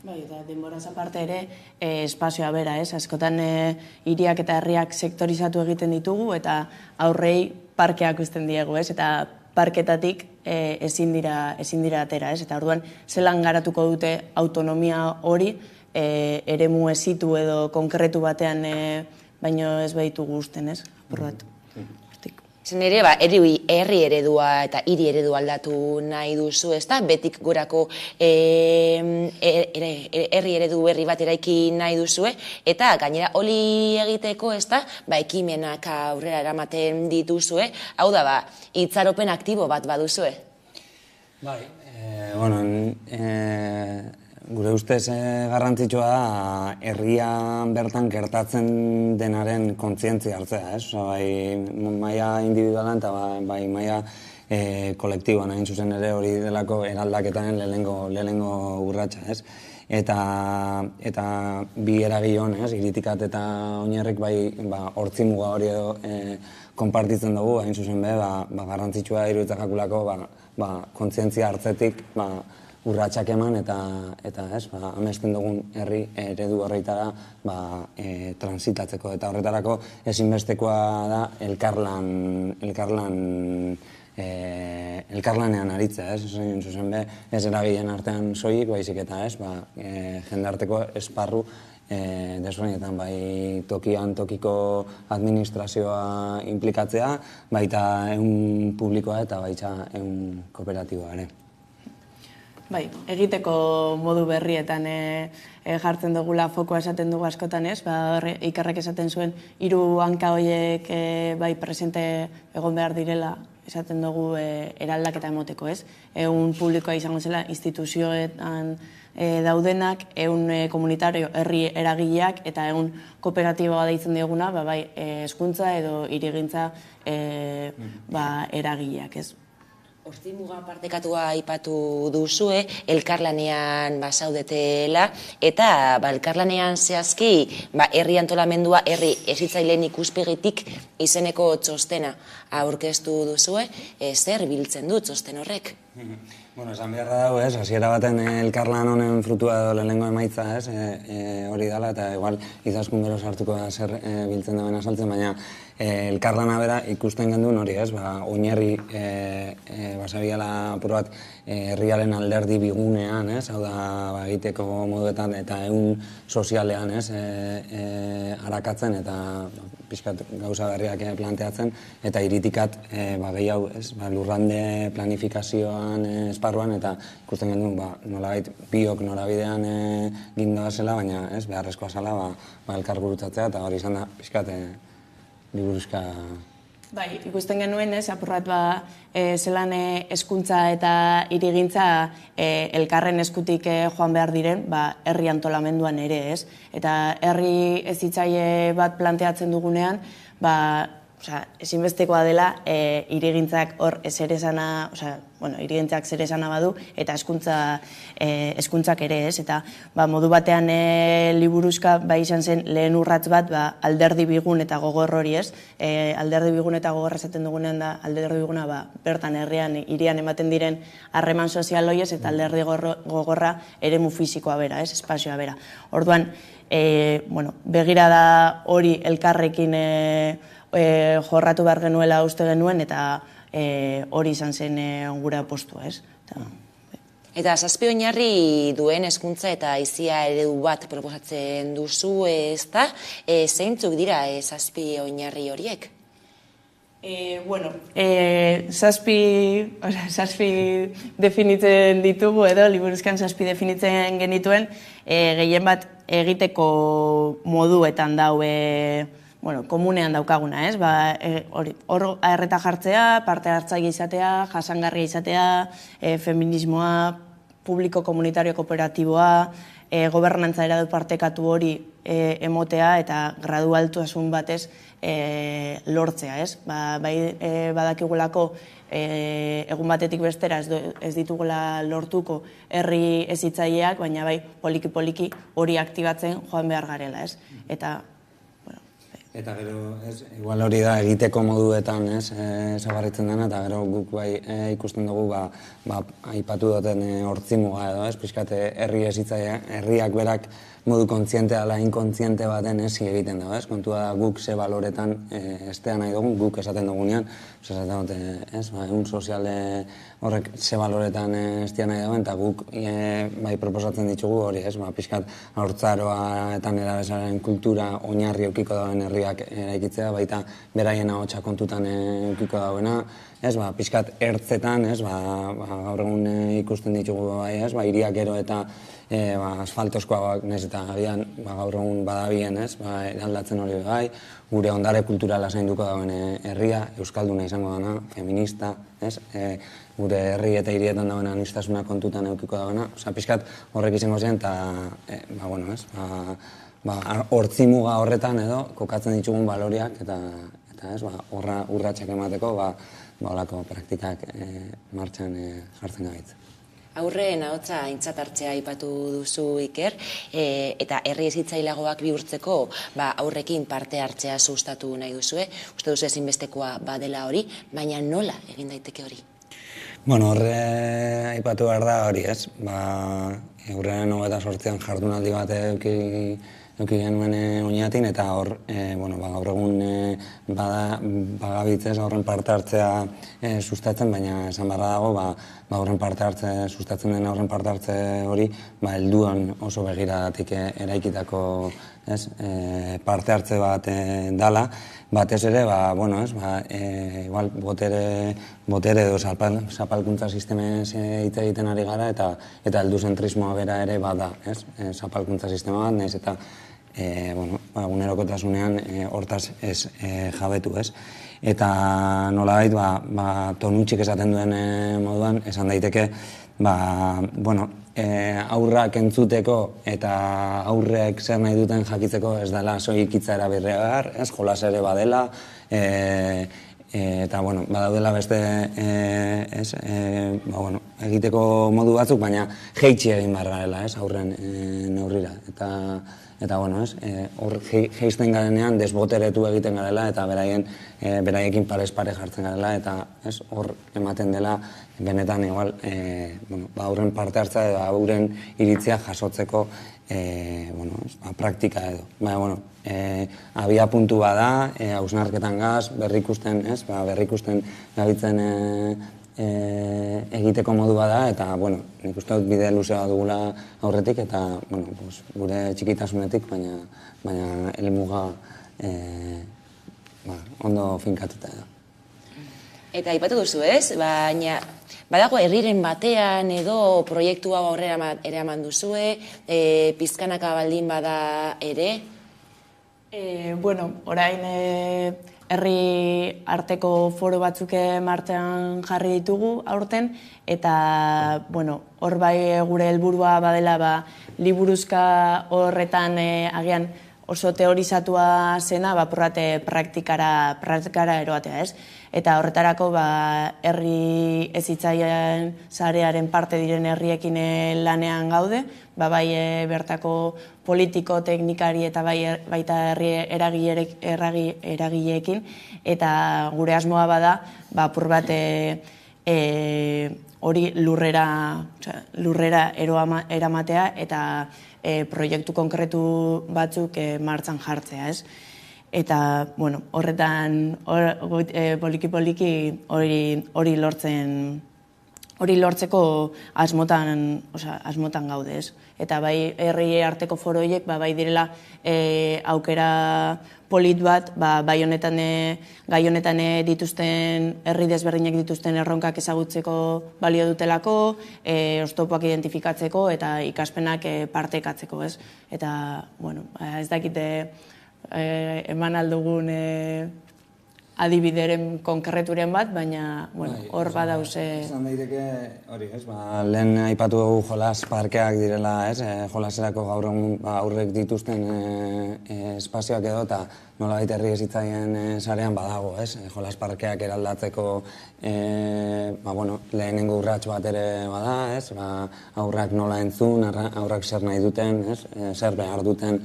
Bai, eta denboraz aparte ere, espazioa bera, askotan hiriak eta herriak sektorizatu egiten ditugu, eta aurrei parkeak uzten diegu, eta parketatik ezin dira atera, eta orduan zelan garatuko dute autonomia hori, eremu ezitu edo konkretu batean baino ez behitugu usten, apur bat. Zen ere, herri eredua eta hiri eredua aldatu nahi duzu, ez da? Betik gorako herri eredu berri bat eraiki nahi duzue, eta gainera hori egiteko, ez da? Ekimenak aurrera eramaten dituzue, hau da, itxaropen aktibo bat baduzue. Bai, gure ustez garrantzitsua da herrian bertan gertatzen denaren kontzientzia hartzea, bai maila individualan eta bai maila kolektiboan hain zuzen ere hori delako eraldaketaren lehenengo urratsa, eta bi eragilon, Iritikat eta Oinarrik bai hortzimuga hori edo konpartitzen dugu, hain zuzen be, garrantzitsua iruditzen jakulako kontzientzia hartzetik urratsak eman eta amesten dugun herri eredu horretara transitatzeko. Eta horretarako ezinbestekoa da elkarlanean aritzea, zuzen be, ez eragileen artean soilik, baizik eta jendarteko esparru desberdinetan, bai tokian tokiko administrazioa implikatzea, baita ehun publikoa eta baita ehun kooperatiboa ere. Bai, egiteko modu berrietan jartzen dugula fokoa esaten dugu askotan, Ikerrek esaten zuen 3 hanka horiek bai presente egon behar direla esaten dugu eraldaketa emoteko, ehun publikoa izango zela instituzioetan daudenak, ehun komunitario herri eragileak eta ehun kooperatiboa deitzen dioguna, bai hezkuntza edo hirigintza eragileak, Hortzimuga partekatua aipatu duzue, elkarlanean basaudetela, eta elkarlanean zehazki herri antolamendua, herri hezitzaileen ikuspegitik izeneko txostena aurkeztu duzue, zer biltzen du txosten horrek? Esan beharra dago, hasiera baten elkarlan honen frutua edo lehenengo emaitza, hori dela, eta igual izaskun gero sartuko da zer biltzen dagoen azaltzen, baina elkarlana bera ikusten genduen hori, Oinarri basabiala apur bat herriaren alderdi bigunean, hau da egiteko moduetan eta ehun sozialean arakatzen eta pixkat gauza berriak planteatzen, eta Iritikat gehiago lurralde planifikazioan esparruan, eta ikusten genduen nolabait biok norabidean gindoa zela, baina beharrezkoa zela elkar gurutzatzea, eta hori izan da pixkat liburuzka. Bai, ikusten genuen, apurrat zelan hezkuntza eta hirigintza elkarren eskutik joan behar diren, herri antolamenduan ere, eta herri hezitzaile bat planteatzen dugunean, ezinbestekoa dela hirigintzak hor zeresana, hirigintzak zeresana badu, eta hezkuntzak ere, eta modu batean liburuzka izan zen lehen urrats bat alderdi bigun eta gogor hori, alderdi bigun eta gogor esaten dugunean da, alderdi biguna bertan herrian, hirian ematen diren harreman sozial hoiez, eta alderdi gogorra eremu fisikoa bera, espazioa bera. Orduan, begirada hori elkarrekin jorratu behar genuela uste genuen, eta hori izan zen gura postua, Eta 7 oinarri duen hezkuntza eta aizia eredu bat proposatzen duzu, ezta? Zeintzuk dira 7 oinarri horiek? 7 definitzen ditugu edo, liburuzkan 7 definitzen genituen, gehien bat egiteko moduetan daue komunean daukaguna, hor erreta jartzea, parte hartzaile izatea, jasangarria izatea, feminismoa, publiko komunitario kooperatiboa, gobernantza eradu partekatu hori emotea eta gradualtasun batez lortzea, ez? Bai badakigulako egun batetik bestera ez ditugula lortuko herri hezitzaileak, baina bai poliki-poliki hori aktibatzen joan behar garela, ez? Eta gero, igual hori da egiteko moduetan, zabarritzen dena, eta gero guk bai ikusten dugu, aipatu duten hortzimuga edo, pixkat herri hezitzaia, herriak berak modu kontziente ala inkontziente baten ezi egiten dago, kontua da guk ze baloretan estea nahi dugun, guk esaten dugunean, esaten dute, un sozial horrek ze baloretan estea nahi dugun, eta guk bai proposatzen ditugu hori, pixkat haurtzaroa eta nerabezaren kultura oinarri eukiko dauen herriak eraikitzea, baita beraien ahotsa kontutan eukiko dauena, pixkat ertzetan, gaur egun ikusten ditugu bai, hiriak gero eta asfaltozkoak nahiz eta agian gaur egun badabien, eraldatzen hori bai, gure ondare kulturala zainduko dagoen herria, euskalduna izango dena, feminista, gure herri eta hirietan dagoen aniztasuna kontutan eukiko dagoena, pixkat horrek izango zen, eta hortzimuga horretan edo kokatzen ditugun baloriak eta horra urratsak emateko holako praktikak martxan jartzen gaitz. Aurreen ahotsa aintzat hartzea aipatu duzu, Iker, eta herri hezitzaileagoak bihurtzeko aurrekin parte hartzea sustatu nahi duzue. Uste duzu ezinbestekoa badela hori, baina nola egin daiteke hori? Horre aipatu behar da hori, ez? Aurreen 28an jardunaldi bat eduki genuen oinatin, eta hor, gaur egun bagabitzez horren parte hartzea sustatzen, baina esan barra dago, horren parte hartze, sustatzen den horren parte hartze hori, helduan oso begiradatik eraikitako parte hartze bat dala, batez ere, igual botere edo zapalkuntza sistemez hitz egiten ari gara, eta helduzentrismoa bera ere bada, zapalkuntza sistema bat, nahiz eta egunerokotasunean hortaz ez jabetu, ez? Eta nolabait, tonutxik esaten duen moduan, esan daiteke, aurrak entzuteko eta aurrek zer nahi duten jakitzeko ez dela soilik hitza erabilri behar, jolas ere badela, eta badaudela beste egiteko modu batzuk, baina jeitsi egin behar garela aurren neurrira. Eta hor jeisten garenean desboteretu egiten garela eta beraiekin parez pare jartzen garela, eta hor ematen dela benetan igual aurren parte hartza edo aurren iritzia jasotzeko praktika edo. Abia puntu bada, hausnarketan gaz, berrikusten gabitzen egiteko modu bada, eta nik uste dut bide luzea dugula aurretik, eta gure txikitasunetik, baina helmuga ondo finkatuta edo. Eta aipatu duzu, ez? Baina badago herriren batean edo proiektu hau aurrera eraman duzue, pizkanaka baldin bada ere? Orain herri arteko foro batzuk martxan jarri ditugu aurten, eta hor bai gure helburua badela liburuzka horretan agian oso teorizatua zena, porrate praktikara eroatea, ez? Eta horretarako herri hezitzaileen sarearen parte diren herriekin lanean gaude, bai bertako politiko, teknikari eta baita herri eragileekin, eta gure asmoa bada apur bat hori lurrera eramatea eta proiektu konkretu batzuk martxan jartzea, ez? Eta, horretan poliki-poliki hori lortzeko asmotan gaude, ez? Eta bai herri arteko foroiek bai direla aukera polit bat, gai honetan dituzten herri desberdinek dituzten erronkak ezagutzeko balio dutelako, oztopoak identifikatzeko eta ikaspenak partekatzeko, ez? Eta, ez dakite eman aldugun adibideren konkreturen bat, baina hor badauz... Esan daiteke hori, lehen aipatu dugu jolas parkeak direla, jolaserako gaur egun aurrek dituzten espazioak edo, eta nolabait herri hezitzaien sarean badago, jolas parkeak eraldatzeko lehenengo urrats bat ere bada, aurrak nola entzun, aurrak zer nahi duten, zer behar duten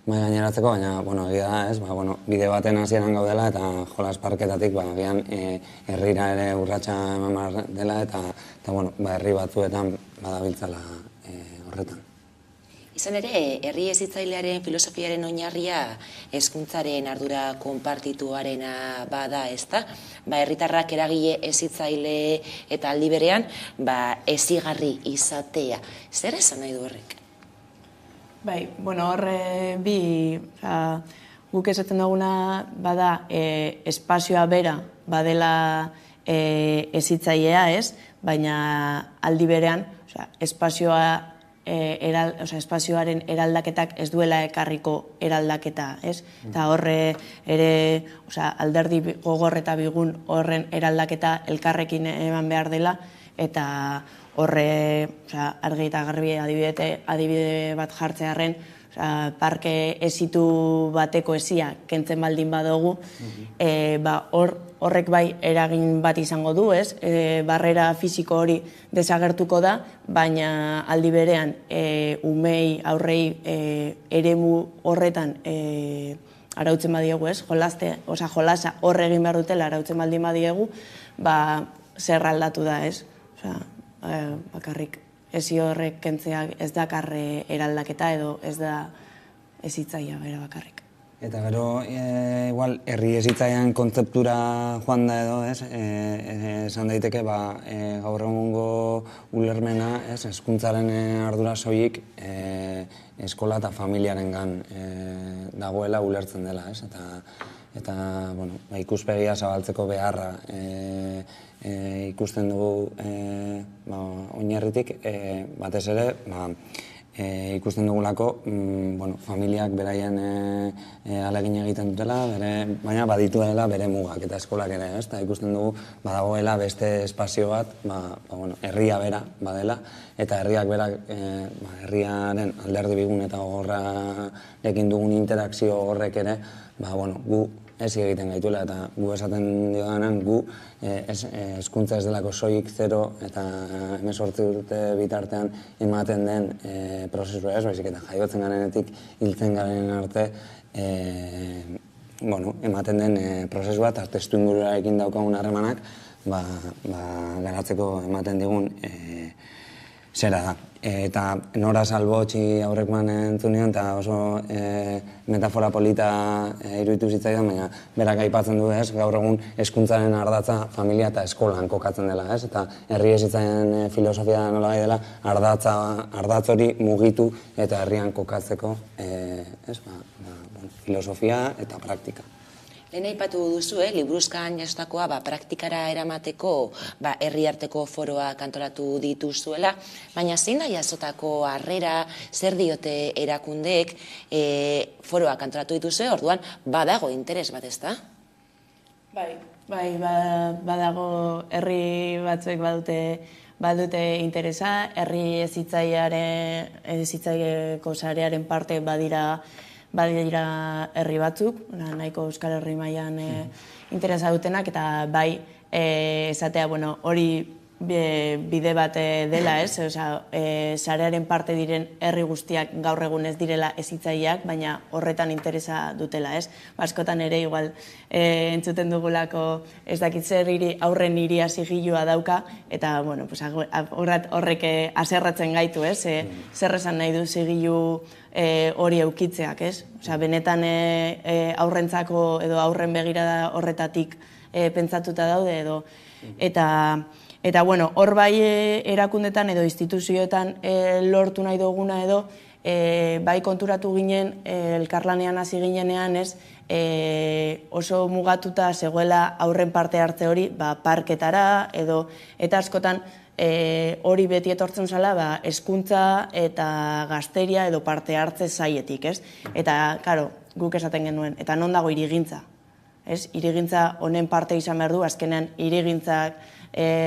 mai gaineratzeko, baina egia da, bide baten hasieran gaudela eta jolas parketatik agian herrira ere urratsa eman behar dela eta herri batzuetan badabiltzala horretan. Izan ere, herri hezitzailearen filosofiaren oinarria hezkuntzaren ardura konpartituarena bada, ezta? Herritarrak eragile hezitzaile eta aldi berean hezigarri izatea. Zer esan nahi du horrek? Horre guk esaten duguna bada espazioa bera badela hezitzailea, baina aldi berean espazioaren eraldaketak ez duela ekarriko eraldaketa, eta horre ere alderdi gogor eta bigun horren eraldaketa elkarrekin eman behar dela, eta horre argi eta garbi adibide bat jartzearren, parke hezitu bateko hezia kentzen baldin badugu, horrek bai eragin bat izango du, barrera fisiko hori desagertuko da, baina aldi berean umei aurrei eremu horretan arautzen badiegu, jolasa horre egin behar dutela arautzen baldin badiegu, zer aldatu da, bakarrik hezi horrek kentzeak ez dakarre eraldaketa edo ez da hezitzailea bera bakarrik. Eta gero, igual, herri hezitzailean kontzeptura joan da edo, esan daiteke, gaur egungo ulermena, hezkuntzaren ardura soilik eskola eta familiarengan dagoela ulertzen dela, eta ikuspegia zabaltzeko beharra ikusten dugu oinarritik, batez ere, ikusten dugulako familiak beraien ahalegin egiten dutela, baina baditu dela bere mugak eta eskolak ere, eta ikusten dugu badagoela beste espazio bat, herria bera badela, eta herriak berak herriaren alderdi bigun eta gogorrarekin dugun interakzio horrek ere, gu hezi egiten gaituela, eta gu esaten diodanen, gu hezkuntza ez delako soilik 0 eta 18 urte bitartean ematen den prozesua ez, baizik eta jaiotzen garenetik hiltzen garen arte ematen den prozesua eta testu ingururarekin daukagun harremanak garatzeko ematen digun zera da. Eta Nora Salbotxi aurrekoan entzun nion, eta oso metafora polita iruditu zitzaidan, baina berak aipatzen du, gaur egun hezkuntzaren ardatza familia eta eskolan kokatzen dela, eta herri hezitzaileen filosofia nolagai dela ardatz hori mugitu eta herrian kokatzeko filosofia eta praktika. Lehen aipatu duzu, liburuzkan jasotakoa praktikara eramateko herri arteko foroak antolatu dituzuela, baina zein da jasotako harrera, zer diote erakundeek foroak antolatu dituzue, orduan badago interes bat, ezta? Badago herri batzuek badute interesa, herri hezitzaileko sarearen parte badira herri batzuk, nahiko Euskal Herri mailan interesa dutenak, eta esatea hori bide bat dela, sarearen parte diren herri guztiak gaur egun ez direla hezitzaileak, baina horretan interesa dutela, askotan ere igual entzuten dugulako ez dakit zer aurren hiria sigilua dauka, eta horrek haserratzen gaitu, zer esan nahi du sigilu hori eukitzeak, benetan aurrentzako edo aurren begirada horretatik pentsatuta daude edo, eta hor bai erakundetan edo instituzioetan lortu nahi duguna edo, bai konturatu ginen, elkarlanean hasi ginenean oso mugatuta zegoela aurren parte hartze hori parketara edo, eta askotan hori beti etortzen zela hezkuntza eta gazteria edo parte hartze zailetik, eta, karo, guk esaten genuen, eta non dago hirigintza? hirigintza honen parte izan behar du, azkenean hirigintzak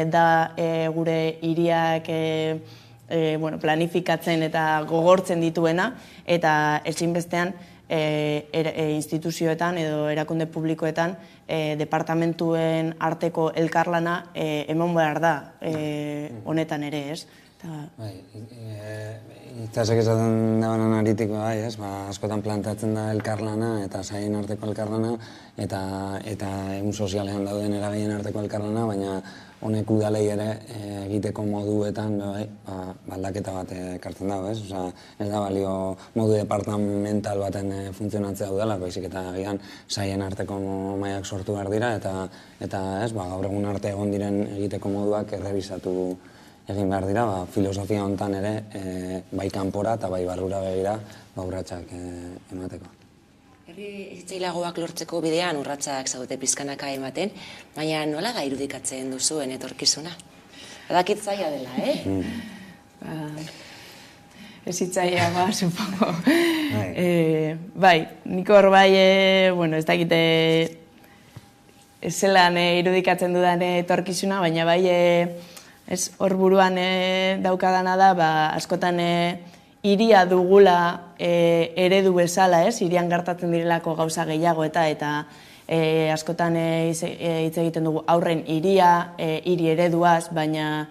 da gure hiriak planifikatzen eta gogortzen dituena, eta ezinbestean instituzioetan edo erakunde publikoetan departamentuen arteko elkarlana eman behar da honetan ere, ez? Itzasek esaten dagoenan aritik bai, askotan plantatzen da elkarlana eta saien arteko elkarlana eta egun sozialean dauden eragileen arteko elkarlana, baina honek udalei ere egiteko moduetan aldaketa bat ekartzen dago, ez? Ez da balio modu departamental baten funtzionatzea udalak, baizik eta agian saien arteko mailak sortu behar dira eta gaur egun arte egon diren egiteko moduak errebisatu egin behar dira, filosofia honetan ere bai kanpora eta bai barrura begira urratsak emateko. Herri hezitzaileagoak lortzeko bidean urratsak zaudete pizkanaka ematen, baina nola irudikatzen duzuen etorkizuna? Badakit zaila dela, Hezitzaileagoa, supongo. Bai, nik hor bai, ez dakite zelan irudikatzen dudan etorkizuna, baina bai hor buruan daukadana da, askotan hiria dugula eredu bezala, hirian gertatzen direlako gauza gehiago eta askotan hitz egiten dugu aurren hiria, hiri ereduaz, baina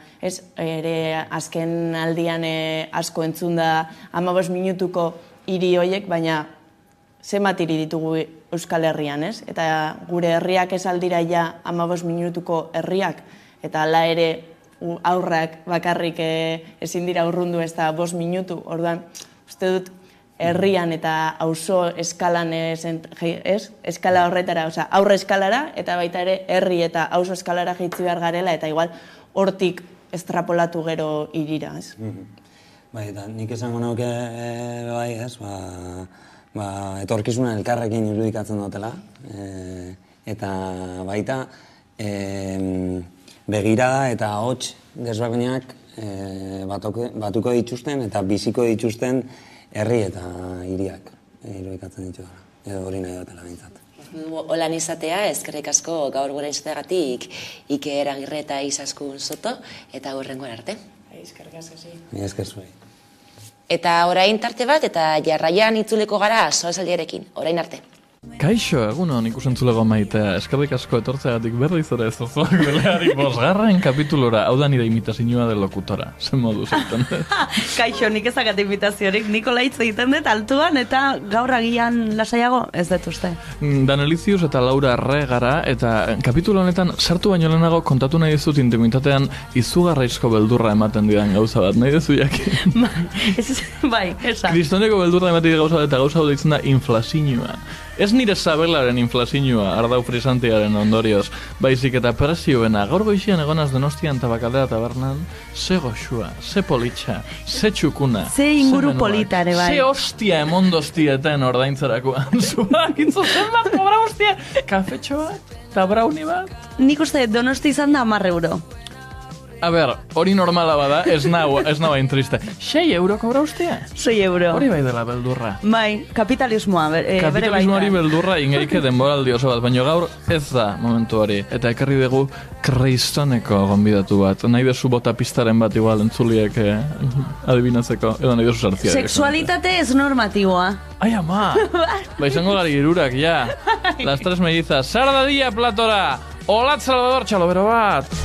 ere azken aldian asko entzun da 15 minutuko hiri horiek, baina zenbat hiri ditugu Euskal Herrian, eta gure herriak ez aldira ja 15 minutuko herriak, eta hala ere aurrak bakarrik ezin dira urrundu ez da 5 minutu, orduan, uste dut herrian eta auzo eskalan eskala horretara, aurre eskalara, eta baita ere herri eta auzo eskalara jaitsi behar garela, eta igual hortik estrapolatu gero hirira, ez? Bai, eta nik esango nauke bai, etorkizuna elkarrekin irudikatzen dutela, eta baita begirada eta ahots desberdinak batuko dituzten eta biziko dituzten herri eta hiriak irudikatzen dituzela, edo hori nahi dutela bintzat. Holan izatea, eskerrik asko gaur gure izateagatik Iker Agirre eta Izaskun Soto, eta hurrengoan arte. Eskerrik asko, zi. Esker zuei. Eta orain tarte bat eta jarraian itzuleko gara solasaldiarekin, orain arte. Kaixo, egunon ikusentzulego maitea, eskerrik asko etortzeagatik berriz ere zozoak beleari 5. kapitulora, hau da nire imitazioa de lokutora, zen modu zaten. Kaixo, nik ezakat imitaziorik, Nikola hitz egiten dut altuan eta gaur agian lasaiago ez dut uste. Danelizius eta Laura Arre gara, eta kapitulo honetan sartu baino lehenago kontatu nahi dizut intimitatean izugarraizko beldurra ematen didan gauza bat, nahi dezu jakin? Bai, esan. Kristoneko beldurra ematen didan gauza bat eta gauza hau deitzen da inflazioa. Ez nire sabelaren inflazioa ardau frisantearen ondorioz, baizik eta presioena gaur goizian egonaz Donostian Tabakaldea tabernan, ze goxua, ze politxa, ze txukuna, ze inguru polita ere bai. Ze hostia emondoztieten ordaintzerakoan, zuak, itzo zenbat kobra hostia, kafetxo bat, eta brauni bat. Nik uste Donosti izan da 10 euro. A ber, hori normala bada, ez nau hain triste. 6 euro kobra ustea? 6 euro. Hori bai dela beldurra. Bai, kapitalismoa. Kapitalismoari beldurra ingeike denboraldi oso bat, baina gaur ez da momentu hori. Eta ekarri dugu Kristoneko gonbidatu bat. Nahi bezu bota pistaren bat igual entzuliek adibinatzeko, edo nahi bezu sartzia. Sexualitate ez normatiboa. Ai, ama! Ba, izango gari irurak, ja. Las tres mellizas. Sarda dia, Platora! Olat Salvador, txalobero bat!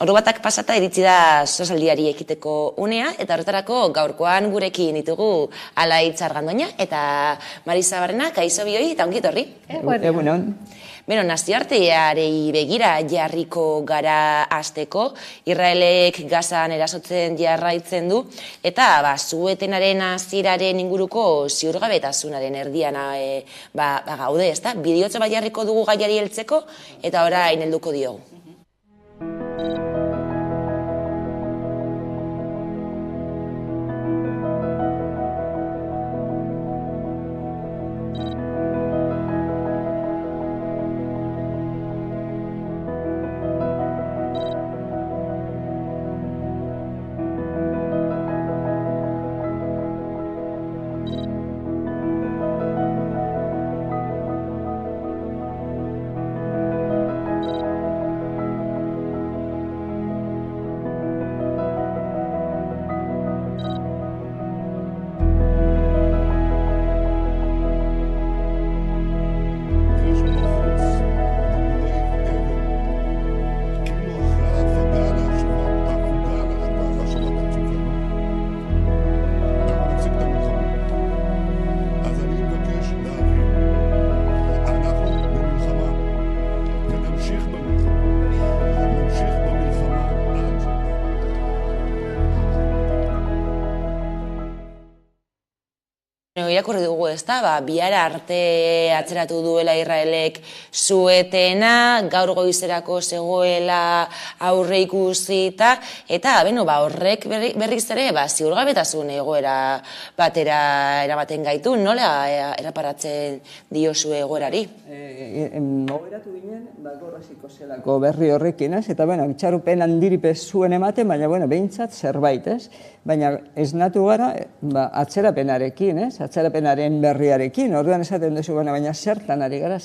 Ordubatak pasata iritsi da sosaldiari ekiteko unea, eta horretarako gaurkoan gurekin ditugu Alaitz Argandoña eta Marisa Barrena, kaixo bioi eta ongi etorri. Egunon. Beno, nazioarteari begira jarriko gara hasteko, Israelek Gazan erasotzen jarraitzen du, eta su-etenaren hasieraren inguruko ziurgabetasunaren erdian gaude, ezta? Bideotxo bat jarriko dugu gaiari heltzeko, eta orain helduko diogu. Irakurri dugu, ezta, bihar arte atzeratu duela Israelek su-etena, gaur goizerako zegoela aurre ikusita, eta horrek berriz ere ziurgabetasun egoera batera eramaten gaitu, nola eraparatzen diozu egoerari? Ogeratu ginen, gaur hasiko zelako berri horrekin, ez? Eta, itxarupen handiripez zuen ematen, baina, behintzat zerbait, ez? Baina ez natu gara atzerapenarekin, ez? Atzerapenaren berriarekin, orduan esaten duzu, baina zertan ari gara,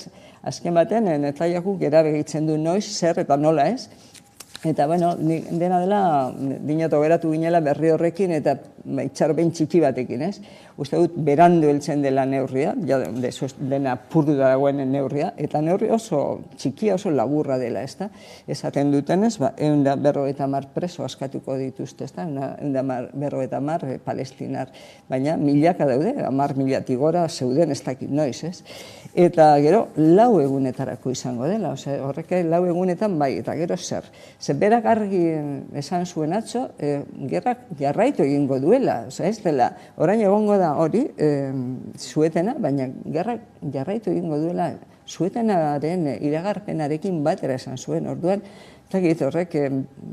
azken baten, Netanyahuk erabegitzen du noiz, zer eta nola, ez? Eta, dena dela, dinato geratu ginela berri horrekin eta itxaropen txiki batekin, ez? Uste dut, berandu heltzen dela neurria, dena purdu dagoen neurria, eta neurri oso txikia, oso laburra dela, ez da? Esaten dutenez, 150 preso askatuko dituzte, ez da? 150 palestinar, baina milaka daude, 10.000 gora zeuden ez dakit noiz, ez? Eta gero, 4 egunetarako izango dela, horrek 4 egunetan bai, eta gero zer. Berak argi esan zuen atzo, gerrak jarraitu egingo duela, ez dela, orain egongo da hori, su-etena, baina gerrak jarraitu egingo duela, su-etenaren iragarpenarekin batera esan zuen, orduan, eta horrek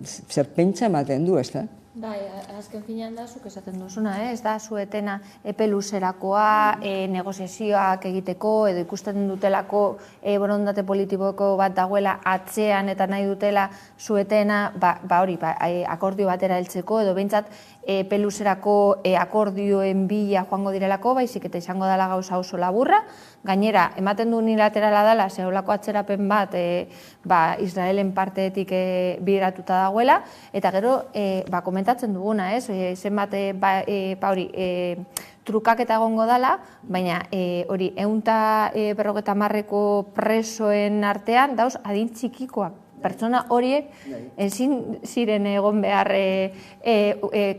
zer pentsa ematen du, ez da? Bai, azken finean da, zuk esaten duzuna, ez da, su-etena epe luzerakoa, negoziazioak egiteko, edo ikusten dutelako borondate politiko bat dagoela atzean eta nahi dutela su-etena, akordio batera heltzeko, edo behintzat epe luzerako akordioen bila joango direlako, baizik eta izango dela gauza oso laburra. Gainera, ematen du unilaterala dela, zeholako atzerapen bat Israelen parteetik bideratuta dagoela, eta gero, komentatzen duguna, zenbat trukaketa egongo dela, baina hori 150 presoen artean dauz adin txikikoak. Pertsona horiek ezin ziren egon behar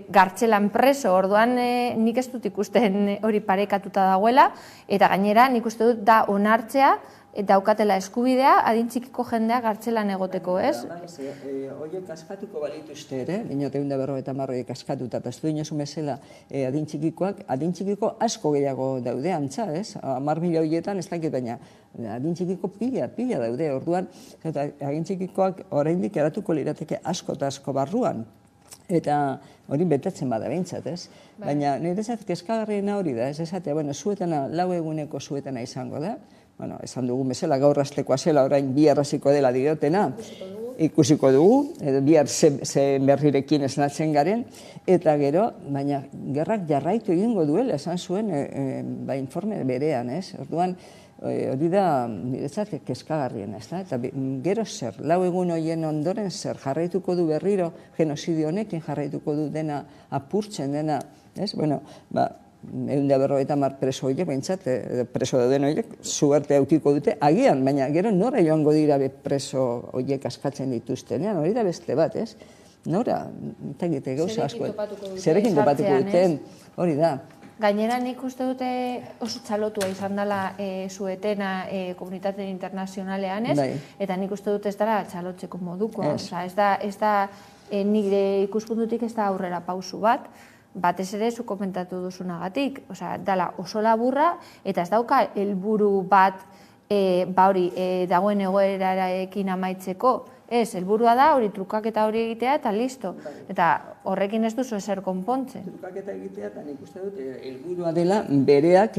gartzelan preso, orduan nik ez dut ikusten hori parekatuta dagoela, eta gainera nik uste dut da onartzea, daukatela eskubidea, adin txikiko jendea gartzelan egoteko, ez? Horiek askatuko balituzte ere, dinote 150 askatuta, eta ez du inozu mesela adin txikiko asko gehiago daude antza, ez? 10.000 horietan ez dakit, baina adin txikiko pila daude, orduan, eta adin txikikoak oraindik eratuko lirateke asko eta asko barruan. Eta hori betetzen bada behintzat, ez? Baina niretzat kezkagarriena hori da, ez esatea, su-etena 4 eguneko su-etena izango da, esan dugun bezala gaur hastekoa zela, orain bihar hasiko dela diotena, ikusiko dugu, bihar ze berrirekin esnatzen garen, eta gero, baina gerrak jarraitu egingo duela, esan zuen informe berean, ez? Orduan, hori da, niretzat, kezkagarriena, ez da? Eta gero zer, 4 egun horien ondoren zer, jarraituko du berriro, genozidio honekin jarraituko du dena apurtzen dena, ez? 150 preso horiek, behintzat, preso dauden horiek, suerte aukiko dute, agian, baina gero nora joango dira preso horiek askatzen dituztenean, hori da beste bat, ez? Nora, eta egite gauza asko. Zerekin topatuko duten, hori da. Gainera nik uste dute oso txalotua izan dela zuetena komunitate internazionalean, ez? Eta nik uste dute ez dara txalotzeko moduko. Ez da nire ikuspuntutik ez da aurrera pausu bat, batez ere zu komentatu duzunagatik. Dala oso laburra eta ez dauka helburu bat dagoen egoerarekin amaitzeko. Ez, helburua da hori trukaketa hori egitea eta listo. Eta horrekin ez duzu ezer konpontzen. Trukaketa egitea eta nik uste dut helburua dela bereak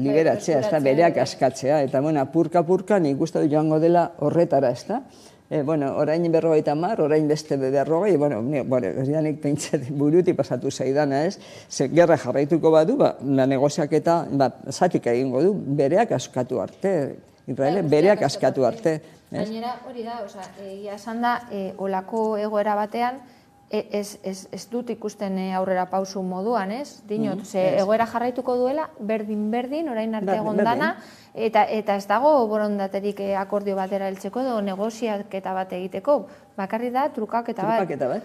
liberatzea, bereak askatzea. Eta apurka-apurka nik uste dut joango dela horretara, ez da? Orain 50, orain beste 40, horianik pentsat buruti pasatu zaidana, ez? Ze gerra jarraituko badu, negoziaketa zatik egingo du, bereak askatu arte. Israel bereak askatu arte. Gainera hori da, egia esan da, olako egoera batean, ez dut ikusten aurrera pausu moduan, ez? Dinot, egoera jarraituko duela, berdin, orain arte egon dana, eta ez dago borondaterik akordio batera heltzeko edo negoziaketa bat egiteko, bakarri da trukaketa bat. Trukaketa bat?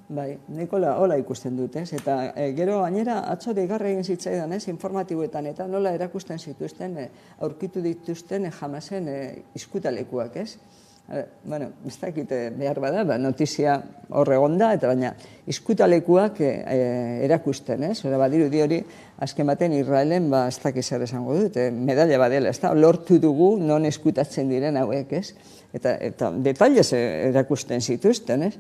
Bai, nik hola ikusten dut, ez? Eta gero gainera atzo deigarri egin zitzaidan, ez? Informatiboetan eta nola erakusten zituzten, aurkitu dituzten Hamasen izkutalekuak, ez? Ez dakit behar bada, notizia horregon da, eta baina izkutalekuak erakusten, ez? Badirudi hori, azken baten Israelen, ez dakit zer esango dut, medaila badela, ez da? Lortu dugu non eskutatzen diren hauek, ez? Eta detailez erakusten zituzten, ez?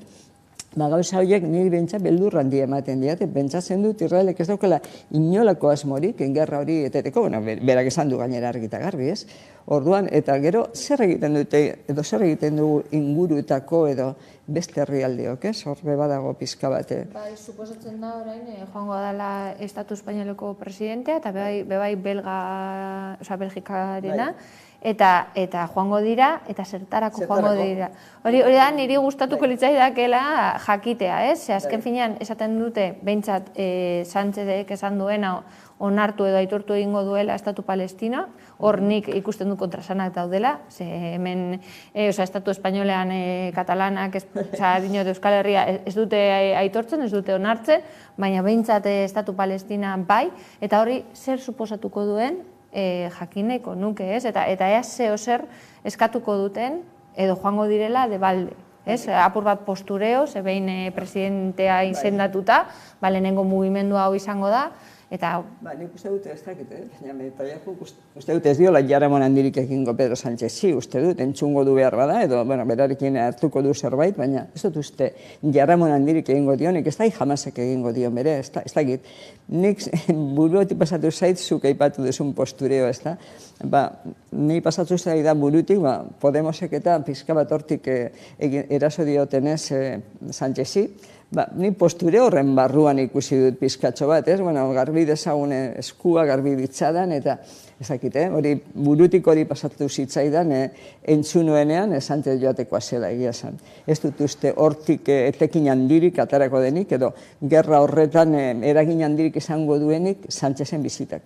Gauza horiek niri bentsa beldur handi ematen diate, pentsatzen dut Israelek ez daukela inolako asmorik, gerra hori eteteko, berak esan du gainera argita garbi, ez? Orduan, eta gero, zer egiten dute, edo zer egiten dugu ingurutako edo beste herrialdeok, ez? Horbe badago pizka bate. Suposatzen da orain, joango dela Estatu Espainoleko presidentea, eta bebai Belgikarena, eta joango dira, eta zertarako joango dira. Hori da, niri gustatuko litzaidakela jakitea, ez? Azken finean, esaten dute, behintzat Sánchezek esan duena, onartu edo aitortu egingo duela Estatu Palestina, hor nik ikusten du kontrasanak daudela, ze hemen Estatu Espainolean katalanak, dinot Euskal Herria, ez dute aitortzen, ez dute onartzen, baina behintzat Estatu Palestina bai, eta hori zer suposatuko duen jakineko nuke, ez? Eta ea zer eskatuko duten, edo joango direla debalde. Apur bat postureo, ze behin presidentea izendatuta, lehenengo mugimendua hau izango da, eta... Nik uste dute ez dakit, uste dute ez diola Jaramon handirik egingo Pedro Sánchez, uste dut, entzungo du behar bada, edo berarekin hartuko du zerbait, baina ez dut uste Jaramon handirik egingo dionik, ez da Hamasek egingo dio bere, ez dakit. Nik burutik pasatu zait, zuk aipatu duzun postureo, ez da? Ni pasatu zait da burutik, Podemosek eta pizka bat hortik eraso diotenez Sánchezi, ni posture horren barruan ikusi dut pizkatxo bat, ez? Garbi dezagun eskua, garbi ditzadan, eta ezakit, hori burutik hori pasatu zitzaidan entzunuenean Sánchez joatekoa zela egia zen. Ez dut uste hortik etekin handirik atarako denik, edo gerra horretan eragin handirik izango duenik Sánchezen bizitak.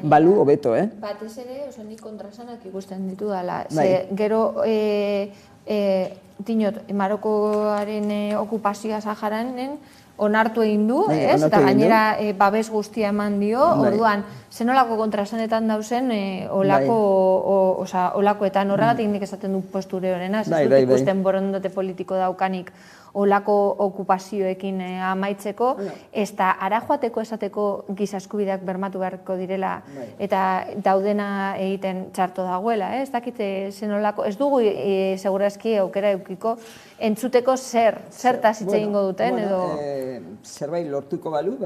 Balu hobeto, Batez ere, nik kontrasanak ikusten ditu dela. Gero, dinot, Marokoaren okupazioa Saharanen onartu egin du, eta gainera babes guztia eman dio, orduan, zenolako kontrasanetan dauzen olakoetan horregatik nik esaten du posture horrena, ez dut ikusten borondate politiko daukanik olako okupazioekin amaitzeko, ez da ara joateko esateko giza eskubideak bermatu beharko direla eta daudena egiten txarto dagoela, ez dakite zenolako, ez dugu segurazki aukera eukiko entzuteko zertaz hitz egingo duten edo... Zerbait lortuko balu,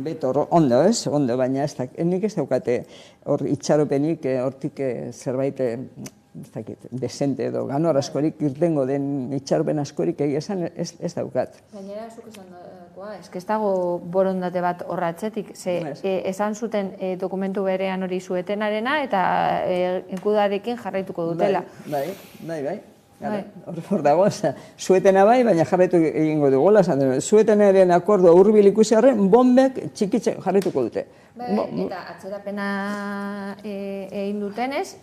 beto, ondo, ondo, baina nik ez daukate hor itxaropenik hortik zerbait desente edo ganor askorik irtengo den itxaropen askorik egia esan ez daukat. Gainera, zuk esan dagoa, ez dago borondate bat horratzetik, esan zuten dokumentu berean hori zuetenarena eta enkudarekin jarraituko dutela. Bai. Hor dago, zuetena bai, baina jarraitu egingo du. Gola esan dut, zuetenaren akordua hurbil ikusi arren, bombek txikitzen jarraituko dute. Eta atzerapena egin dutenez,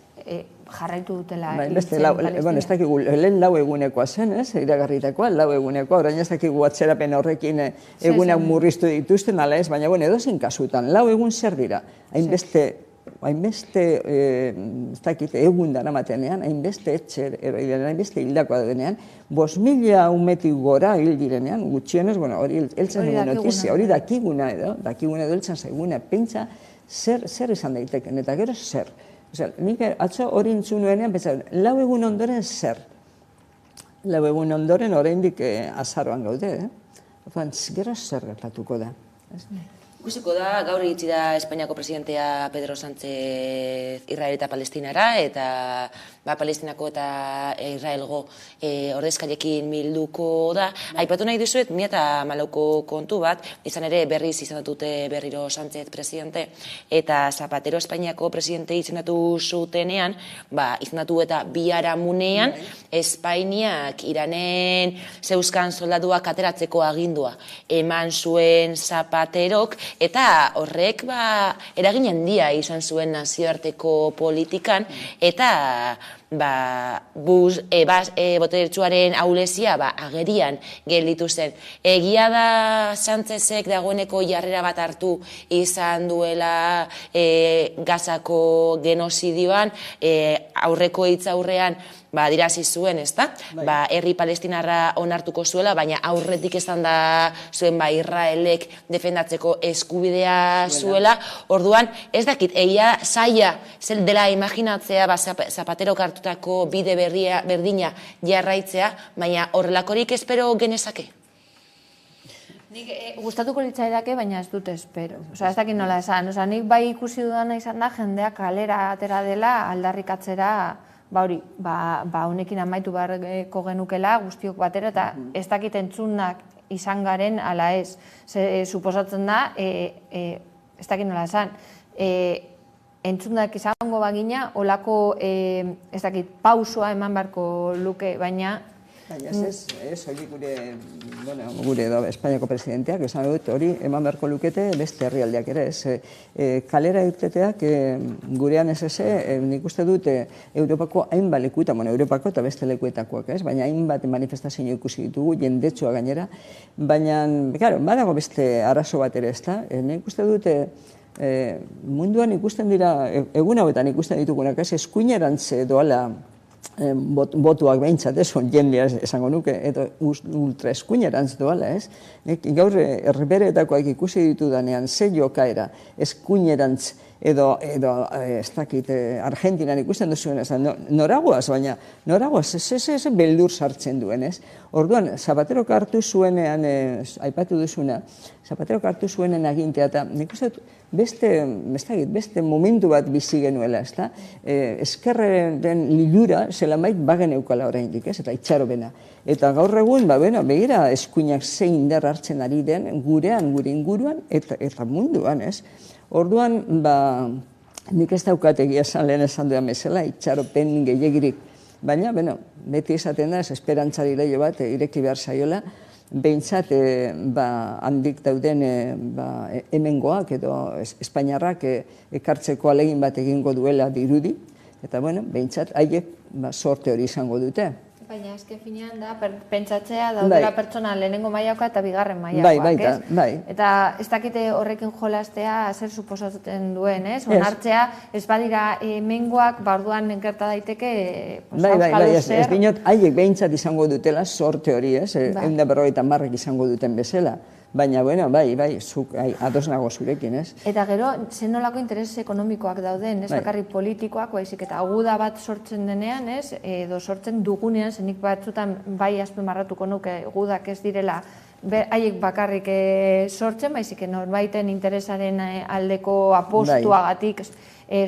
jarraitu dutela Beste, ez dakigu, lehen 4 egunekoa zen, iragarritakoa, 4 egunekoa, orain ez dakigu atzerapen horrekin egunak murriztu dituzten, ala ez, baina edozein kasutan, 4 egun zer dira, hainbeste, ez dakit, egun daramatenean, hainbeste etxer, hainbeste hildakoa denean, 5.000 umetik gora hil direnean, gutxienez, hori heltzen zaigun notizia, hori dakiguna edo heltzen zaiguna, pentsa zer izan daiteken, eta gero zer. Nik atzo hori entzun nuenean, 4 egun ondoren zer. 4 egun ondoren oraindik azaroan gaude, gero zer gertatuko da. Ikusiko da, gaur iritsi da Espainiako presidentea Pedro Sánchez Israel eta Palestinara, eta Palestinako eta Israelgo ordezkariekin bilduko da. Aipatu nahi dizuet, 2014ko kontu bat, izan ere berriz izendatu berriro Sánchez presidente, eta Zapatero Espainiako presidente izendatu zutenean, izendatu eta biharamunean, Espainiak Iranen zeuzkan soldaduak ateratzeko agindua eman zuen Zapaterok, eta horrek eragin handia izan zuen nazioarteko politikan, eta boteretsuaren ahulezia agerian gelditu zen. Egia da Sánchezek dagoeneko jarrera bat hartu izan duela Gazako genozidioan, aurreko hitzaurrean dirazi zuen, ezta? Herri palestinarra onartuko zuela, baina aurretik esan da zuen Israelek defendatzeko eskubidea zuela. Orduan, ez dakit, egia zaila zel dela imaginatzea Zapaterok hartutako bide berdina jarraitzea, baina horrelakorik espero genezake? Nik gustatuko litzaidake, baina ez dut espero. Ez dakit nola esan. Nik bai ikusi dudana izan da, jendeak kalera atera dela aldarrikatzera honekin amaitu beharko genukela guztiok batera, eta ez dakit entzunak izan garen ala ez. Suposatzen da, ez dakit nola esan, entzunak izango bagina, olako, ez dakit, pausoa eman beharko luke, baina... Baina ez, hori gure Espainiako presidenteak, esan dut, hori eman beharko lukete beste herrialdeak ere, kalera irteteak gurean ez, nik uste dut Europako hainbat lekuetan, Europako eta beste lekuetakoak, baina hainbat manifestazio ikusi ditugu, jendetsua gainera, baina, badago beste arazo bat ere, nik uste dut munduan ikusten dira, egun hauetan ikusten ditugunak, eskuinerantz doala botuak behintzat, jendea esango nuke, eta ultra eskuinerantz doala, gaur herbereetakoak ikusi ditudanean, ze jokaera eskuinerantz edo ez dakit, Argentinan ikusten duzuen, noragoaz, baina noragoaz, ez beldur sartzen duen, Orduan, Zapaterok hartu zuenean, aipatu duzuna, Zapaterok hartu zuenen agintea, eta nik uste beste momentu bat bizi genuela, eskerren lilura zelamait bagen eukala oraindik, eta itxarobena. Eta gaur egun, begira eskuinak zein indar hartzen ari den, gurean, gure inguruan, eta munduan, Orduan, nik ez daukat egia esan lehen esan duan bezala, itxaropen gehiagirik. Baina, beti esaten da, esperantzari leio bat ireki behar zaiola, behintzat handik dauden hemengoak edo Espainiarrak ekartzeko alegin bat egingo duela dirudi, eta behintzat haiek sorte hori izango dute. Baina ezke finean da, pentsatzea daudela pertsona lehenengo mailakoa eta bigarren mailakoak, Eta ez dakite horrekin jolastea zer suposatzen duen, Onartzea, ez badira hemengoak, orduan gerta daiteke auskalo zer. Ez dinot, haiek behintzat izango dutela sorte hori, 150 izango duten bezala. Baina, zuk ados nago zurekin, Eta gero, zen nolako interes ekonomikoak dauden, ez bakarrik politikoak, baizik eta aguda bat sortzen denean, edo sortzen dugunean, zenik batzutan bai azpimarratuko nuke gudak ez direla haiek bakarrik sortzen, baizik norbaiten interesaren aldeko apostuagatik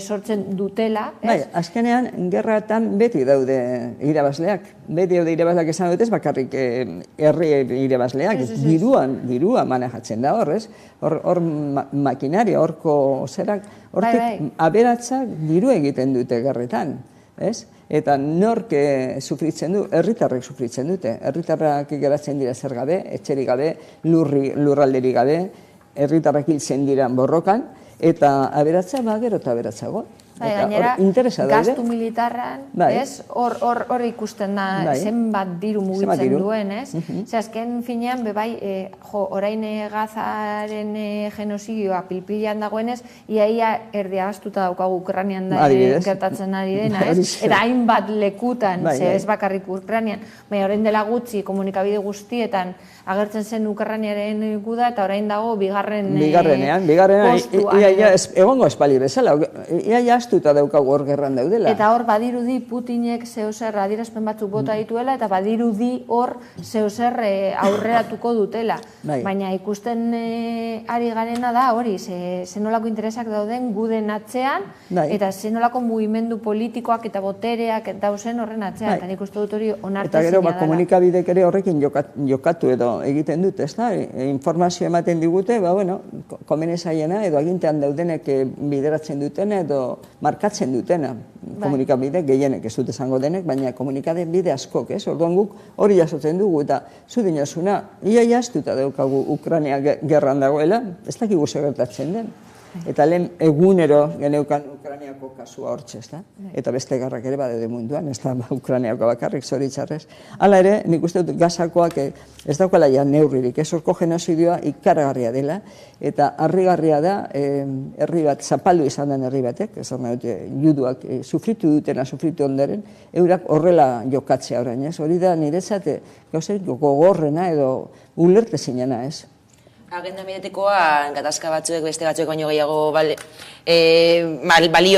sortzen dutela. Azkenean, gerratan beti daude irabazleak. Beti daude irabazleak esan dut ez bakarrik herri irabazleak. Dirua manejatzen da hor, Hor makinaria, horko zerak, hortik aberatzak diru egiten dute gerretan. ez? Eta nork sufritzen du, herritarrek sufritzen dute. Herritarrak geratzen dira zer gabe, etxerik gabe, lurralderik gabe, herritarrak hiltzen dira borrokan, eta aberatza gero eta aberatzago. Gainera, gastu militarran, hor ikusten da zenbat diru mugitzen duen, ez? Azken finean, bebai, orain Gazaren genozidioa pilpilan dagoenez, iaia erdia gaztuta daukagu Ukranian gertatzen ari dena, ez? Eta hainbat lekutan, ez bakarrik Ukranian, baina orain dela gutxi komunikabide guztietan agertzen zen Ukraniaren guda, eta orain dago bigarrenean, egongo espali bezala, iaia astuta daukagu hor gerran daudela. Eta hor badirudi Putinek zehozer adierazpen batzuk bota dituela, eta badirudi hor zehozer aurreratuko dutela. Baina ikusten ari garena da hori, zenolako interesak dauden guden atzean, eta zenolako mugimendu politikoak eta botereak dauzen horren atzean, eta nik uste dut hori onartezina dela. Eta gero, komunikabidek ere horrekin jokatu edo egiten dut, ez da? Informazio ematen digute, komene zaiena, edo agintean daudenek bideratzen dutena, edo markatzen dutena. Komunikabide gehienek ez dut esango denek, baina komunikade bide askok, ez? Orduan guk hori jasotzen dugu, eta zu dinozuna, ia jaztuta daukagu Ukrania gerran dagoela, ez dakigu gertatzen den. Eta lehen egunero geneukan Ukraniako kasua hortxe, ez da? Eta beste garrak ere badaude munduan, ez da Ukraniako bakarrik, zoritxarrez. Hala ere, nik uste dut Gazakoak ez daukala ja neurririk, ez horko genozidioa ikaragarria dela, eta harrigarria da, herri bat, zapaldu izan den herri batek, ez da juduak sufritu dutena, sufritu ondaren, eurak horrela jokatzea orain, ez? Hori da niretzat gauzerik gogorrena edo ulertezinena, ez? Agenda mediatikoa gatazka batzuek beste batzuek baino gehiago balio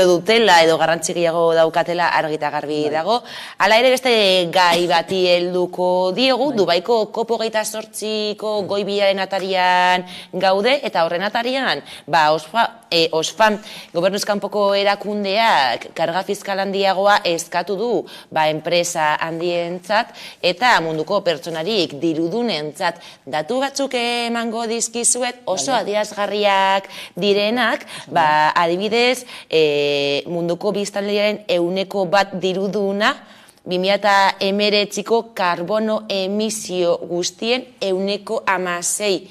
dutela edo garrantzi gehiago daukatela argita garbi dago. Hala ere beste gai bati helduko diegu, Dubaiko COP28ko goi bilaren atarian gaude, eta horren atarian Oxfam gobernuz kanpoko erakundeak karga fiskal handiagoa eskatu du enpresa handientzat eta munduko pertsonarik dirudunentzat. Datu batzuk emango dizkizuet oso adierazgarriak direnak, adibidez munduko biztanlearen 1% diruduna 2019ko karbono emisio guztien 16%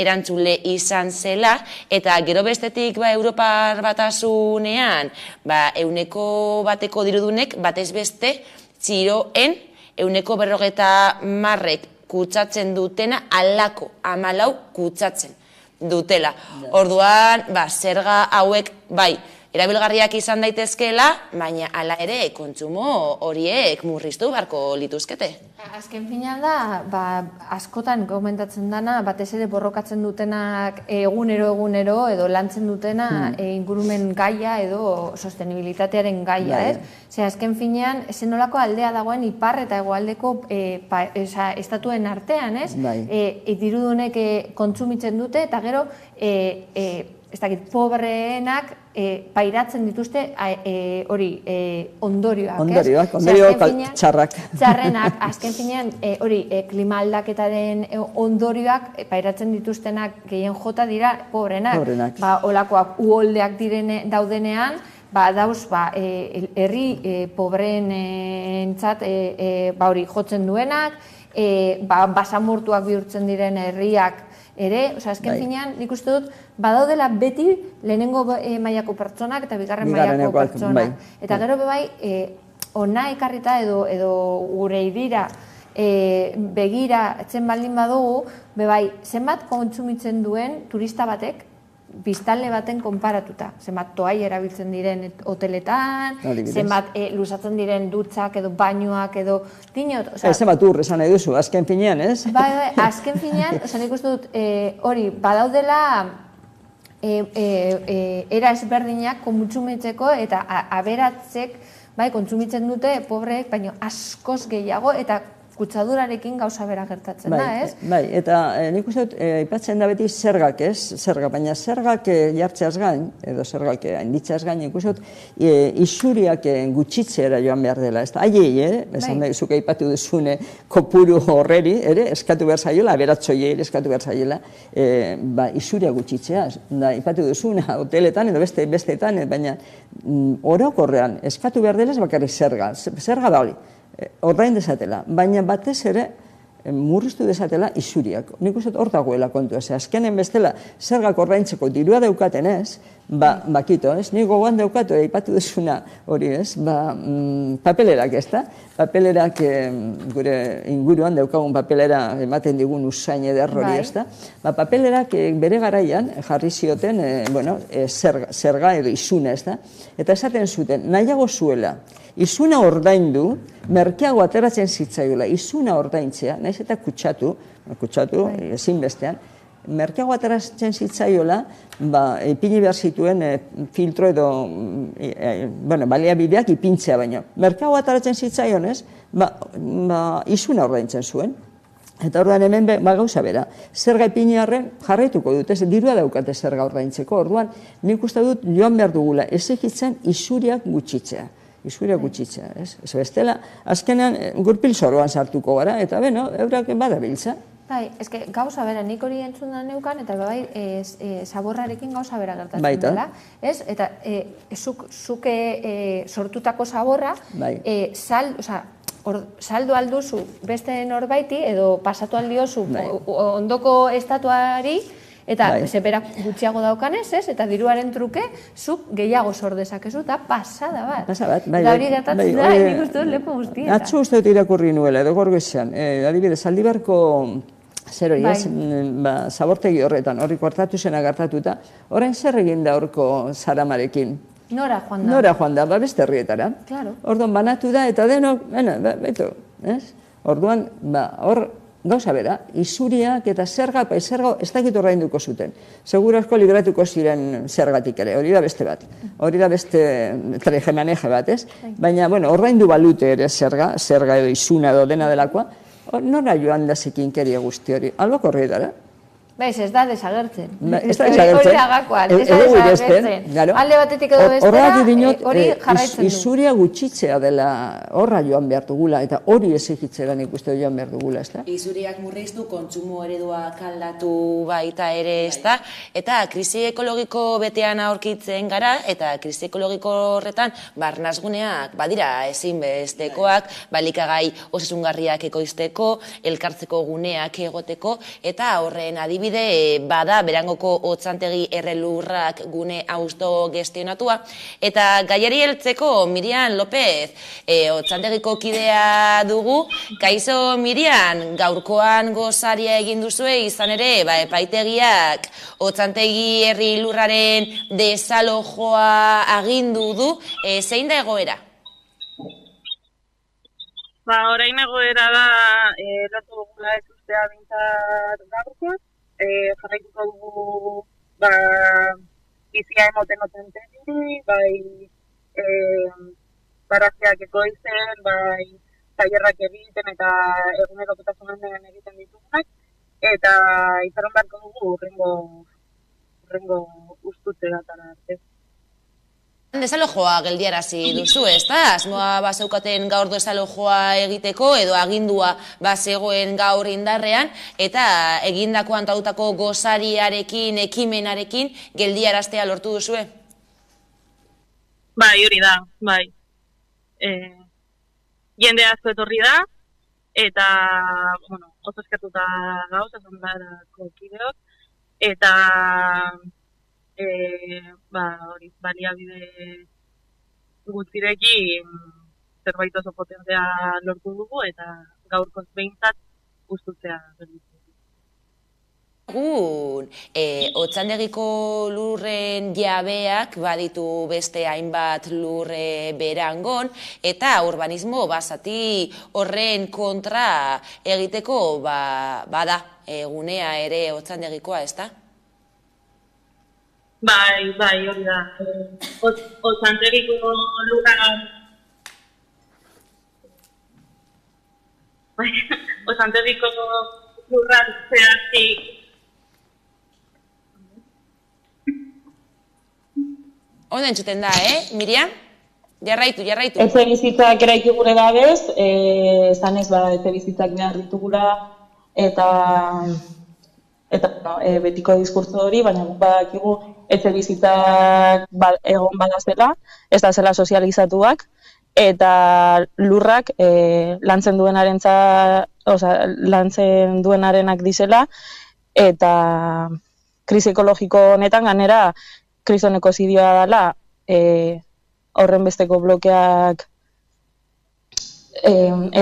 erantzule izan zela, eta gero bestetik Europar Batasunean 1% dirudunek batez beste txiroen 40% kutsatzen dutena alako 14 kutsatzen dutela. Orduan, zerga hauek erabilgarriak izan daitezkeela, baina hala ere kontsumo horiek murriztu beharko lituzkete. Azken finean da, askotan komentatzen dana, batez ere borrokatzen dutenak egunero edo lantzen dutena ingurumen gaia edo sostenibilitatearen gaia, ez? Azken finean, zenolako aldea dagoen ipar eta hegoaldeko estatuen artean, ez? Dirudunek kontsumitzen dute, eta gero, ez dakit, pobreenak pairatzen dituzte ondorioak, ez? Ondorioak txarrak. Txarrenak, azken finean, klima-aldaketaren ondorioak pairatzen dituztenak gehien jota dira pobreenak. Olakoak uholdeak daudenean, dauz, herri pobreenentzat jotzen duenak, basamortuak bihurtzen diren herriak ere, azken finean, nik uste dut, badaudela beti lehenengo mailako pertsonak eta bigarren mailako pertsonak. Eta gero bebai, ona ekarrita edo gure irira begira etzen baldin badugu, bebai, zenbat kontsumitzen duen turista batek, biztanle baten konparatuta. Zenbat toai erabiltzen diren hoteletan, zenbat luzatzen diren dutxak edo bainoak edo dinot. Zenbat ur esan nahi duzu, azken finean, ez? Azken finean, nik uste dut, hori, badaudela era ezberdinak kontsumitzeko eta aberatzek kontsumitzen dute pobreek, baina askoz gehiago, eta kutsadurarekin gauza bera gertatzen da, ez? Bai, eta nik uste dut, aipatzen da beti zergak, ez? Zerga, baina zergak jartzeaz gain, edo zergak handitzeaz gain, nik uste dut, isuriak gutxitzera joan behar dela, ez da? Aiei, esan da, zuk aipatu duzune kopuru horreri, eskatu behar zaiola, aberatzoiei eskatu behar zaiola, isuria gutxitzea, da, aipatu duzuna, hoteletan edo besteetan, baina orokorrean eskatu behar dela ez bakarrik zerga da hori, ordain dezatela, baina batez ere murriztu dezatela isuriak. Nik uste hor dagoela kontua, azkenen bestela zergak ordaintzeko dirua daukaten ez, bakito, ez? Nik gogoan daukatu, aipatu duzuna hori ez, papelerak ez da, papelerak gure inguruan daukagun papelera ematen digun usain eder hori ez da, papelerak bere garaian jarri zioten zerga edo isuna ez da, eta esaten zuten nahiago zuela, isuna ordaindu, merkeago ateratzen zitzaiola, isuna ordaintzea, nahiz eta kutsatu ezinbestean, merkeago ateratzen zitzaiola, ipini behar zituen filtro edo baliabideak ipintzea baino. Merkeago ateratzen zitzaionez, isuna ordaintzen zuen. Eta orduan hemen gauza bera, zerga ipini arren jarraituko dut, dirua daukate zerga ordaintzeko, orduan nik uste dut joan behar dugula, ezikitzen isuriak gutxitzea. Isuria gutxitzea, ez? Ez bestela, azkenean gurpil zoroan sartuko gara, eta beno, eurak badabiltza. Bai, eske gauza bera, nik hori entzun da neukan, eta bai, zaborrarekin gauza bera gertatzen dela, ez? Eta zuke sortutako zaborra, saldu alduzu beste norbaiti, edo pasatu aldiozu ondoko estatuari, eta zepera gutxiago daukanez, ez? Eta diruaren truke, zuk gehiago sor dezakezu, eta pasada bat. Pasada bat, bai. Da hori gertatzen da, nik uste dut lepo guztietan. Atzo uste dut irakurri nuela, edo gorgoizean. Adibidez, Zaldibarko zer hori ez, zabortegi horretan, horri kortatu zena gertatuta, orain zer egin da horko zaramarekin? Nora joan da. Nora joan da, beste herrietara. Orduan banatu da, eta denok, beto, ez? Orduan, hor, gauza bera, isuriak eta zerga ez dakit ordainduko zuten. Seguro asko libratuko ziren zergatik ere, hori da beste bat. Hori da beste trejemaneje bat, ez? Baina, ordaindu balute ere zerga edo isuna edo dena delakoa, nora joan da zikinkeria guzti hori, albako horretara. Ez da desagertzen. Ez da desagertzen. Hori dagakoan, ez da desagertzen. Alde batetik edo bestera, hori jarraitzen du. Isuria gutxitzea dela horra joan behar dugula, eta hori ezigitzera nik uste joan behar dugula, ez da? Isuriak murriztu, kontsumo ereduak aldatu baita ere, ez da? Eta krisi ekologiko betean aurkitzen gara, eta krisi ekologiko horretan barnazguneak badira ezinbestekoak, balikagai osasungarriak ekoizteko, elkartzeko guneak egoteko, eta horren adibide bada Berangoko Otzantegi Errelurrak gune austo gestionatua. Eta gaiari heltzeko Mirian López Otsantegiko kidea dugu. Kaixo Mirian, gaurkoan gozaria egin duzue, izan ere, epaitegiak Otzantegi Errelurraren desalojoa agindu du. Zein da egoera? Orain egoera da, lotu dugula ez ustea bintzat gaurkoa. Jarraituko dugu bizia emoten Otzantegi, barazkiak ekoizten, tailerrak egiten eta egunerokotasunen egiten ditugunak, eta izaron beharko dugu urrengo ustutze datara arte. Desalojoa geldiarazi duzu, ez da? Asmoa bazeukaten gaur desalojoa egiteko edo agindua bazegoen gaur indarrean eta egindako antautako gozariarekin, ekimenarekin geldiaraztea lortu duzue? Bai, hori da, bai. Jende asko etorri da eta, oso eskertuta gauz, esan darako kideok, eta hori, baliabide gutxirekin zerbait oso potentea lortu dugu eta gaurkoz behintzat gustutzea gelditu. Otzandegiko lurren jabeak baditu beste hainbat lurre Berangon eta urbanismo basati horren kontra egiteko bada egunea ere Otzandegikoa, ez da? Bai, hori da. Otzandegiko lurra Osantegiko lurran zehaztik. Ondo entzuten da, Miriam? Jarraitu. Etxe bizitzak eraiki gure dabez, esan ez etxe bizitzak behar ditugula, eta betiko diskurtso hori, baina guk badakigu etxe bizitzak egon badazela, ez da zela sozializatuak, eta lurrak lantzen duenarenak dizela, eta krisi ekologiko honetan ganera kriston ekozidioa dela, horren besteko blokeak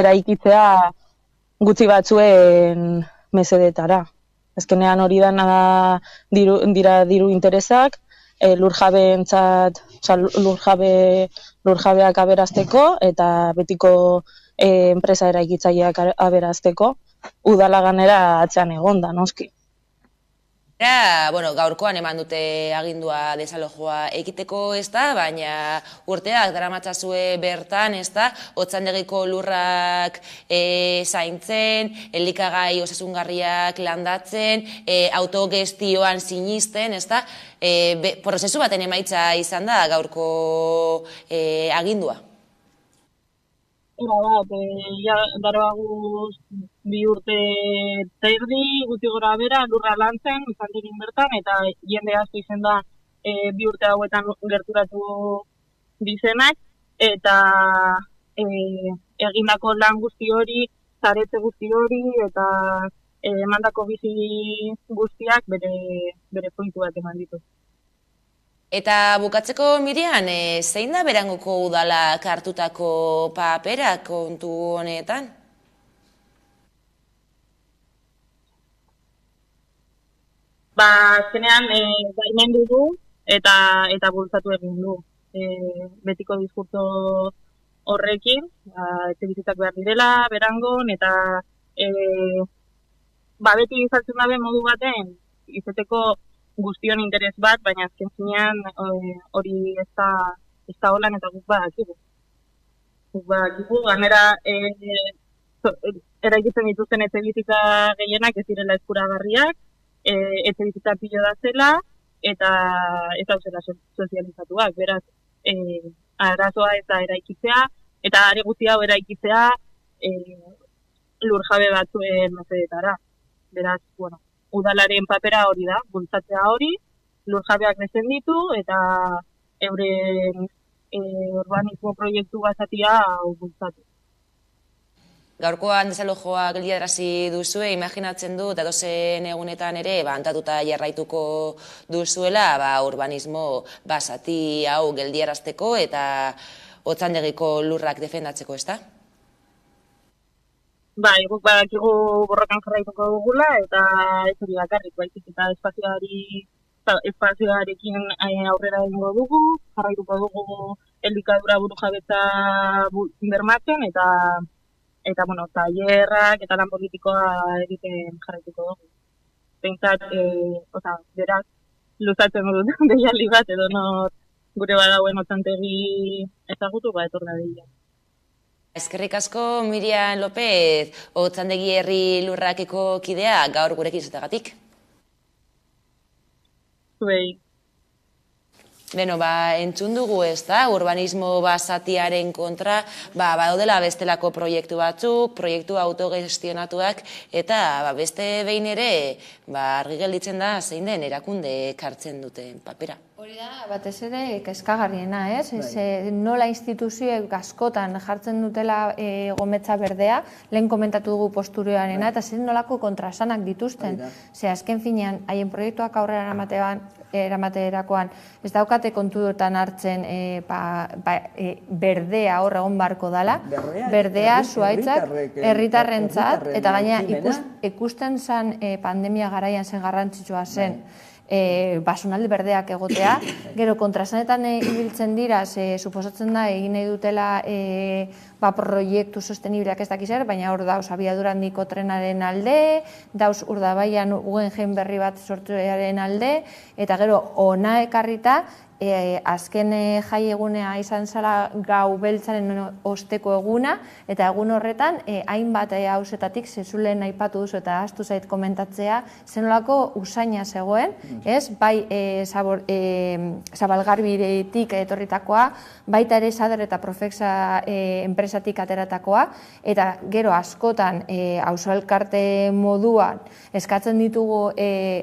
eraikitzea gutxi batzuen mesedetara. Azkenean hori dira diru interesak, lurjabeak aberazteko eta betiko enpresa eraikitzaileak aberazteko, udala ganera atzean egonda, noski. Gaurkoan eman dute agindua desalojoa egiteko, baina urteak daramatzazue bertan, Otsandegiko lurrak zaintzen, elikagai osasungarriak landatzen, autogestioan sinisten, prozesu baten emaitza izan da gaurko agindua. Daroaguz 2 urte terdi, guti gora bera, lurra lantzen, Otsandegin bertan, eta jende asko izen da 2 urte hauetan gerturatu dizenak, eta egindako lan guzti hori, zaretze guzti hori, eta emandako bizi guztiak bere pointu bat eman ditu. Eta bukatzeko, Miriam, zein da Berangoko udalak hartutako papera kontu honetan? Zenean, baimendu du eta bultzatu egin du. Betiko diskurtso horrekin, etxe bizitzak behar direla, Berangon, eta beti izaltzen dabe modu baten, izeteko guztion interes bat, baina azken zinean hori ez da holan eta guk badakigu. Ganera eraikitzen dituzten etxe bizitza gehienak ez direla eskuragarriak, etxe bizitza pilo da zela, eta ez hau zela sozializatuak. Beraz, arazoa ez da eraikitzea, eta are guzti hau eraikitzea lurjabe batzuen mesedetara. Beraz, udalaren papera hori da, bultzatzea hori, lurjabeak defenditu eta euren urbanismo proiektu bazatia bultzatu. Gaurkoan desalojoa geldiarazi duzue, imaginatzen dut, edozen egunetan ere, antatuta jarraituko duzuela, urbanismo basati hau geldiarazteko eta Otsandegiko lurrak defendatzeko, ezta? Guk badakigu borrokan jarraituko dugula, eta ez hori bakarrik, baizik eta espazioarekin aurrera egingo dugu, jarraituko dugu elikadura burujabetza bermatzen, eta tailerrak eta lan politikoa egiten jarraituko dugu. Pentsat, beraz, luzatzen dut deialdi bat, edo gure badauen Otsandegi ezagutu, etor da deia. Eskerrik asko, Miriam López, Otsandegi herri lurrakeko kidea, gaur gurekin izateagatik. Zuei. Entzun dugu urbanismo basatiaren kontra, badaudela bestelako proiektu batzuk, proiektu autogestionatuak, eta beste behin ere, argi gelditzen da zein den erakunde kartzen duten papera. Hori da, batez ere, kezkagarriena, nola instituzioek askotan jartzen dutela gometza berdea, lehen komentatu dugu posturioarena, eta zen nolako kontrasanak dituzten. Azken finean, haien proiektuak aurrera eramaterakoan, ez daukate kontuetan hartzen berdea hor egon barko dala, berdea, zuaitzak, herritarrentzat, eta baina ikusten zen pandemia garaian zen garrantzitsua zen, basunalde berdeak egotea, gero kontrasanetan ibiltzen dira, suposatzen da egin nahi dutela proiektu sostenibleak ez dakizer, baina hor dauz abiadura handiko trenaren alde, dauz Urdabaian Guggenheim berri bat sortuaren alde, eta gero ona ekarrita azken jai egunea izan zara gau beltzaren osteko eguna, eta egun horretan hainbat hausetatik zezulen aipatu duzu eta astu zait komentatzea, zenolako usaina zegoen, ez? Bai Zabalgarbiretik etorritakoa, baita ere Sader eta Profexa enpresatik ateratakoa, eta gero askotan auzo elkarte moduan eskatzen ditugu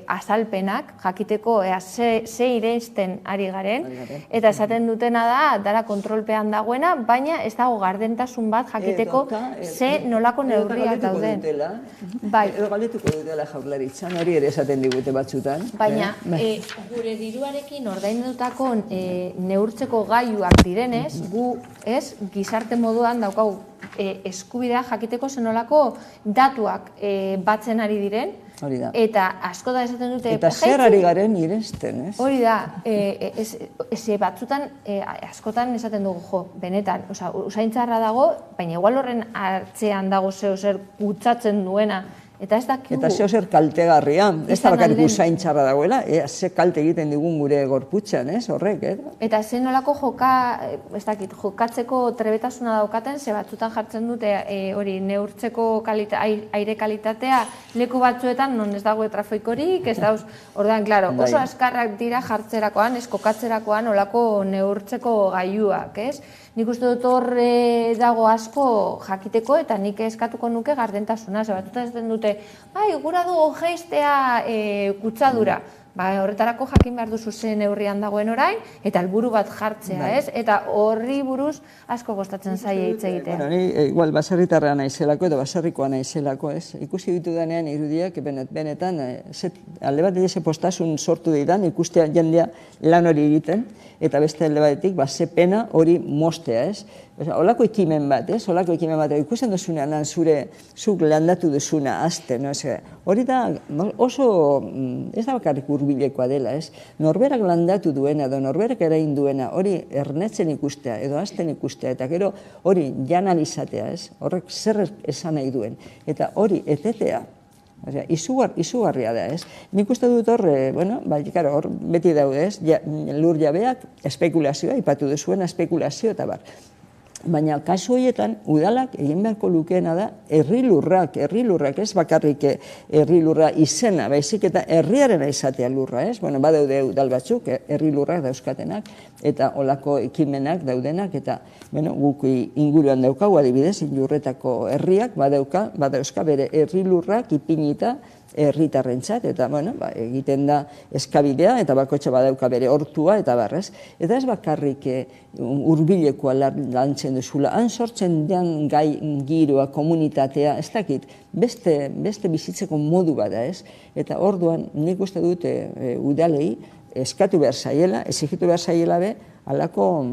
azalpenak, jakiteko ze ireizten ari garen, eta esaten dutena da, dara kontrolpean dagoena, baina ez dago gardentasun bat jakiteko ze nolako neurriak dauden. Edo galdetuko dutela Jaurlaritzan, hori ere esaten digute batzutan. Baina, gure diruarekin ordaindutako neurtzeko gailuak direnez, gu gizarte moduan daukagu eskubidea jakiteko zenolako datuak batzen ari diren, eta asko da esaten dute... Eta zer ari garen iresten, ez? Hori da, batzutan askotan esaten dugu, jo, benetan, usaintzarra dago, baina igual horren hartzean dago zer gutzatzen duena, eta ez dakigu... Eta zer kaltegarria, ez da bakarrik usaintzarra dagoela, ze kalte egiten digun gure gorputzean, ez, horrek, Eta ze nolako jokatzeko trebetasuna daukaten, ze batzutan jartzen dute hori neurtzeko aire kalitatea leku batzuetan non ez dago trafikorik, ez dauz, ordan, klaro, oso askarrak dira jartzerakoan, ez kokatzerakoan olako neurtzeko gailuak, ez? Nik uste dut hor dago asko jakiteko eta nik eskatuko nuke gardentasuna, ze batzutan ez den dute, gura dugu geistea kutsadura. Horretarako jakin behar duzu zen neurrian dagoen orain, eta helburu bat jartzea, ez? Eta horri buruz asko gostatzen zaie hitz egitea. Igual, baserritarra naizelako edo baserrikoa naizelako, ez? Ikusi ditu denean irudiak, benetan, alde bat ze postasun sortu diran, ikustea jendea lan hori egiten, eta beste alde batetik, ze pena hori mostea, ez? Olako ekimen bat, ez? Olako ekimen bat, ikusten duzunean zuk landatu duzuna, azten, hori da oso, ez da bakarrik hurbilekoa dela, ez? Norberak landatu duena, edo norberak erain duena, hori ernetzen ikustea, edo azten ikustea, eta gero hori janan izatea, ez? Horrek zer esan nahi duen, eta hori etetea, izugarria da, ez? Nik uste dut hor, hor beti daude, ez? Lur jabeak, espekulazioa, ipatu duzuena espekulazio eta bar. Baina kasu horietan, udalak egin beharko lukeena da herri-lurrak, ez bakarrik herri-lurra izena, baizik eta herriarena izatea lurra, ez? Badaude udal batzuk, herri-lurrak dauzkatenak, eta olako ekimenak daudenak, eta guk inguruan daukagu, adibidez, Injurretako herriak badauzka bere herri-lurrak ipinita herritarrentzat, eta egiten da eskabidea, eta bakoitza badauka bere hortua, eta barrez. Eta ez bakarrik hurbilekoa lantzen duzula, han sortzen den gai giroa, komunitatea, ez dakit, beste bizitzeko modu bada, ez? Eta orduan nik uste dute udalei eskatu behar zaiela, exigitu behar zaiela be, alako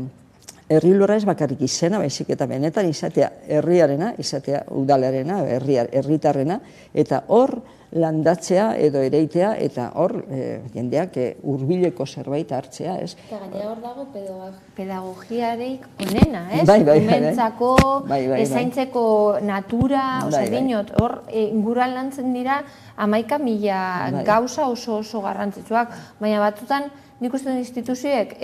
herri-lurra ez bakarrik izena, baizik eta benetan izatea herriarena, izatea udalarena, herritarrena, eta hor landatzea edo ereitea, eta hor jendeak hurbileko zerbait hartzea, ez? Eta gainera hor dago pedagogiareik onena, ez? Umentzako, ezaintzeko natura, dinot, hor inguruan lantzen dira 11.000 gauza oso garrantzitsuak, baina batzutan nik uste instituzioek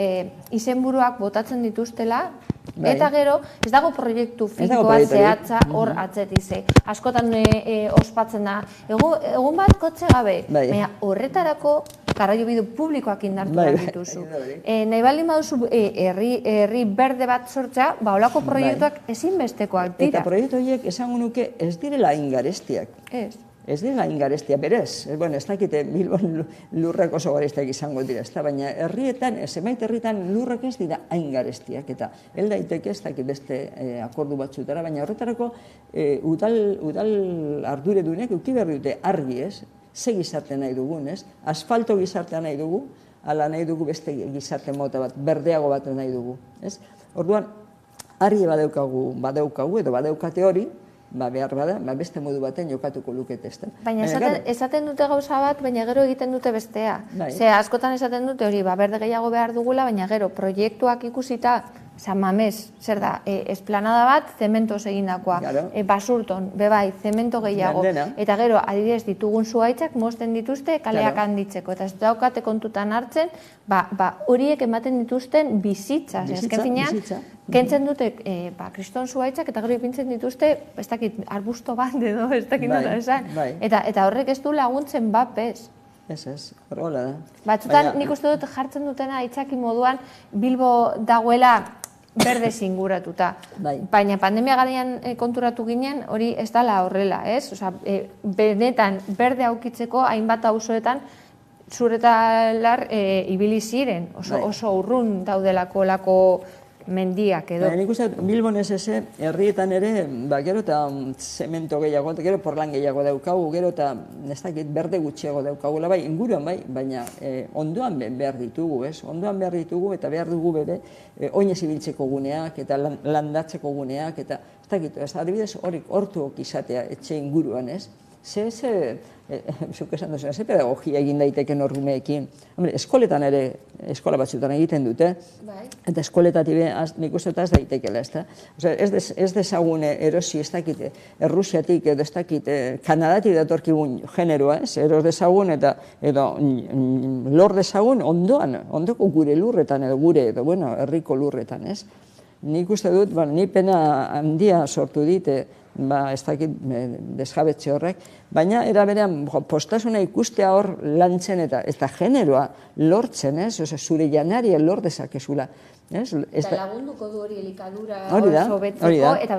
izenburuak botatzen dituztela, eta gero ez dago proiektu finkoa zehatza hor atzetize. Askotan ospatzen da, egun bat kotxe gabe, baina horretarako garraiobidu publikoak indartu behar dituzu. Nahi baldin baduzu herri berde bat sortzea, holako proiektuak ezinbestekoak dira. Eta proiektu horiek esango nuke ez direla ingarestiak. Ez direla ingarestia, berez. Ez dakite Bilbon lurrak oso garestiak izango dira, baina herrietan, zenbait herrietan lurrak ez dira ingarestiak, eta hel daiteke ez dakit beste akordu batzutara, baina horretarako udal arduredunek uki behar dute argi, ez? Ze gizarte nahi dugun, ez? Asfalto gizartea nahi dugu, ala nahi dugu beste gizarte mota bat, berdeago bat nahi dugu, ez? Orduan, argi badaukagu edo badaukate hori, behar bada, beste modu baten jokatuko lukete, ez da. Baina esaten dute gauza bat, baina gero egiten dute bestea. Askotan esaten dute hori, berde gehiago behar dugula, baina gero proiektuak ikusita San Mamés, zer da, esplanada bat, zementoz egindakoa, Basurton, bebai, zemento gehiago, eta gero, adibidez, ditugun zuhaitzak mozten dituzte kaleak handitzeko, eta ez daukate kontutan hartzen, horiek ematen dituzten bizitzaz, ezken finean, kentzen dute kriston zuhaitzak, eta gero ipintzen dituzte, ez dakit, arbusto bat edo, ez dakit nola esan, eta horrek ez du laguntzen bapez. Ez, horrela da. Batzutan nik uste dut jartzen dutena itzaki moduan Bilbo dagoela berde zinguratuta. Baina pandemia garaian konturatu ginen hori ez dela horrela, ez? Osa, benetan berde aukitzeko hainbat auzoetan zuretalar ibili ziren, oso urrun daudelako lako mendiak edo. Nik uste, Bilbon ez herrietan ere, gero eta zemento gehiago, gero porlan gehiago daukagu, gero eta ez dakit berde gutxiago daukagula, bai, inguruan bai, baina ondoan behar ditugu, ez? Ondoan behar ditugu eta behar dugu bere oinez ibiltzeko guneak eta landatzeko guneak eta ez dakit, adibidez hortuok izatea etxe inguruan, ez? Zuk esan duzena, ze pedagogia egin daiteken horgumeekin. Eskoletan ere, eskola batzutan egiten dute, eta eskoletatik nik uste ez daitekela, ez da? Ez dezagun erosi, ez dakite, Errusiatik edo ez dakite, Kanadatik datorkigun generoa, ez? Eros dezagun eta lor dezagun ondoan, ondoko gure lurretan edo gure, edo, bueno, herriko lurretan, ez? Nik uste dut, ni pena handia sortu dite, ez dakit desjabetxe horrek, baina eraberean postasuna ikustea hor lantzen eta generoa lortzen, zure janaria lor dezakezula. Eta lagunduko du hori elikadura oso betzeko, eta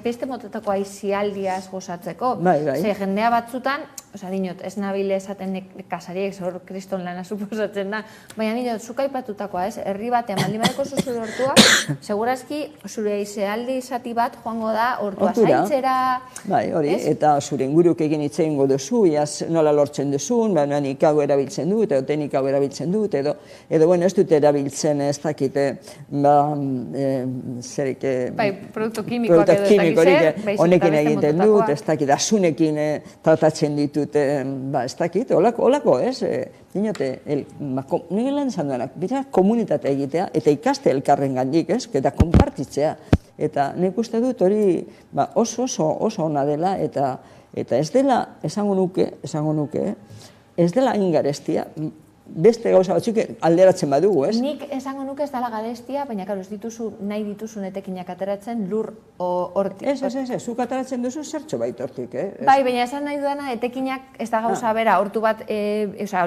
beste motetako aizialdiaz gozatzeko. Ze jendea batzutan, ez nabile esaten kasariek, zor kriston lana suposatzen da, baina dinot, zuka ipatutakoa, herri batean maldimareko zuzure hortua, segurazki zure aizialdi izati bat joango da hortua zaintzera. Bai, hori, eta zure inguruk egin itzein godozu, nola lortzen duzun, nik hau erabiltzen dut, edo tenik hau erabiltzen dut, edo ez dut erabiltzen ez dakite, produktu kimikoak edo ez dakit honekin egiten dut, ez dakit, asunekin tratatzen ditut, ez dakit, holako, ez? Dinote, nire lan izan duenak, bera komunitate egitea, eta ikaste elkarren gandik, ez? Eta konpartitzea. Eta nik uste dut hori oso ona dela, eta ez dela, esango nuke, ez dela ingarestia, beste gauza batzuk alderatzen badugu, ez? Nik esango nuke ez dela garestia, baina ez dituzu nahi dituzun etekinak ateratzen lur hortik. Ez, zuk ateratzen duzu zertxo bait hortik, Bai, baina esan nahi duena etekinak ez da gauza bera, hortu bat,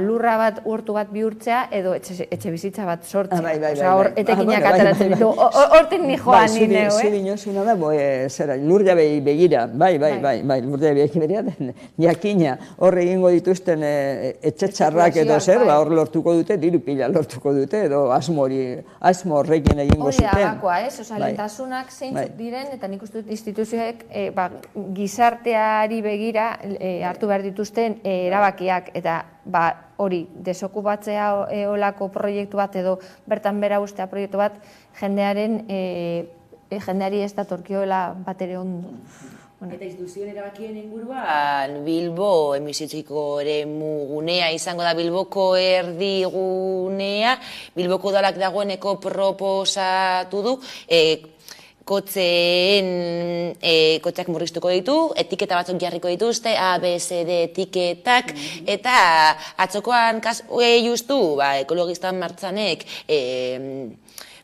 lurra bat, hortu bat bihurtzea, edo etxe bizitza bat sortzea. Hor etekinak ateratzen ditu, hortik ni joan ni neu, Zuri dinosuna da, lur jabei begira, bai, lur jabei begira, jakina, hor egingo dituzten etxetxarrak edo zer, hor lortuko dute, diru pila lortuko dute, edo asmo horrekin egingo zuten. Hori da gakoa, ez? Lehentasunak zeintzuk diren, eta nik uste dut instituzioek gizarteari begira hartu behar dituzten erabakiak, eta hori, desokupatzea olako proiektu bat, edo bertan bera ustea proiektu bat, jendeari ez datorkioela bat ere ondo. Eta instituzioen erabakien inguruan Bilbo emisiotziko eremugunea izango da Bilboko erdigunea. Bilboko udalak dagoeneko proposatu du kotxeak murriztuko ditu, etiketa batzuk jarriko dituzte, ABCD etiketak, eta atzokoan justu ekologistan martzanek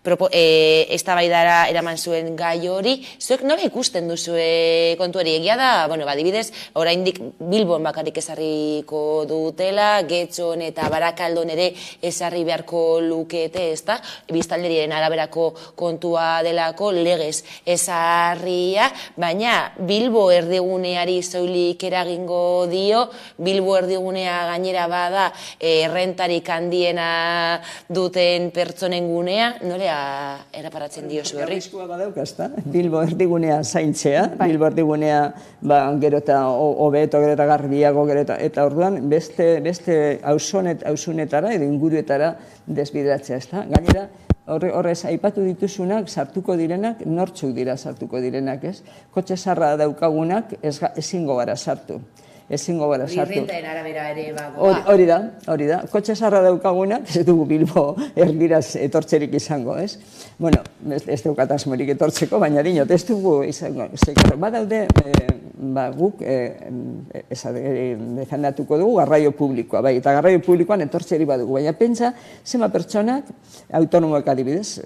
eztabaidara eraman zuen gai hori. Zuek nola ikusten duzue kontu hori? Egia da, adibidez, oraindik Bilbon bakarrik ezarriko dutela, Getxon eta Barakaldon ere ezarri beharko lukete, ezta? Biztanlerien araberako kontua delako legez ezarria, baina Bilbo erdiguneari soilik eragingo dio, Bilbo erdigunea gainera bada errentarik handiena duten pertsonen gunea, nola eraparatzen diozu horri? Arriskua badauka, ezta? Bilbo erdigunea zaintzea, Bilbo erdigunea gero eta hobeto, gero eta garbiago, eta orduan beste ausunetara edo inguruetara desbideratzea, ezta? Gainera, horrez aipatu dituzunak, sartuko direnak, nortzuk dira sartuko direnak, ez? Kotxe zarra daukagunak ezingo gara sartu. ezingo gara sartu. Rentaen arabera ere bagoa. Hori da. Kotxe zarra daukagunak, ez dugu Bilbo erdiraz etortzerik izango, ez? Bueno, ez daukat asmorik etortzeko, baina dinot, ez dugu izango. Badaude, guk defendatuko dugu garraio publikoa, bai, eta garraio publikoan etortzeri badugu, baina pentsa, zema pertsonak, autonomoek adibidez,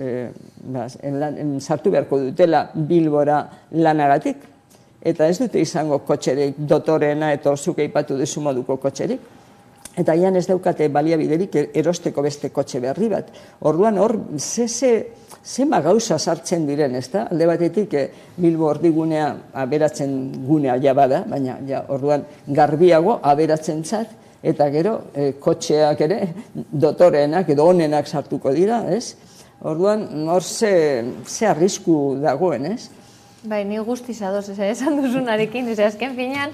sartu beharko dutela Bilbora lanagatik, eta ez dute izango kotxerik dotorena eta zuk aipatu duzu moduko kotxerik. Eta ian ez daukate baliabiderik erosteko beste kotxe berri bat. Orduan hor, zema gauza sartzen diren, ez da? Alde batetik Bilbo erdigunea aberatzen gunea ja bada, baina orduan garbiago aberatzen zat, eta gero kotxeak ere dotoreenak edo onenak sartuko dira, ez? Orduan hor ze arrisku dagoen, ez? Bai, ni guztiz ados, esan duzunarekin, azken finean,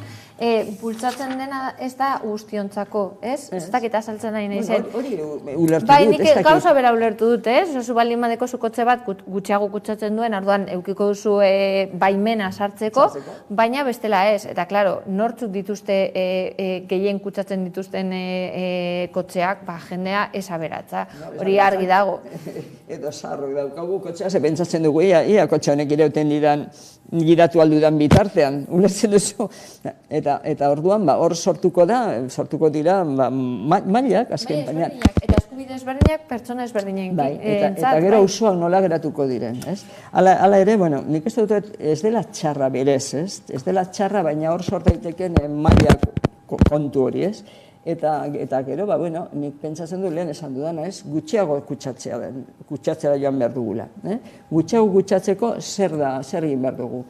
bultzatzen dena ez da guztiontzako, ez? Ez dakit azaltzen nahi nahi zen. Hori ulertu dut, bai, nik gauza bera ulertu dut, ez? Zu baldin badeko zu kotxe bat gutxiago kutsatzen duen, arduan eukiko duzu baimena sartzeko, baina bestela ez. Eta, klaro, nortzuk dituzte gehien kutsatzen dituzten kotxeak, jendea ez aberatza. Hori argi dago. Edo sarrok daukagu kotxea, ze pentsatzen dugu, ia kotxe honek irauten didan giratu aldudan bitartean, ulertzen duzu. Eta orduan, hor sortuko dira mailak, azken baina. Eta eskubide ezberdinak, pertsona ezberdinak. Eta gero auzoak nola geratuko diren, ez? Hala ere, nik ez dut ez dela txarra berez, ez? Ez dela txarra, baina hor sort daiteken mailak kontu hori, ez? Eta gero, nik pentsatzen du lehen esan dudana, ez? Gutxiago kutsatzea joan behar dugula. Gutxiago kutsatzeko zer egin behar dugu.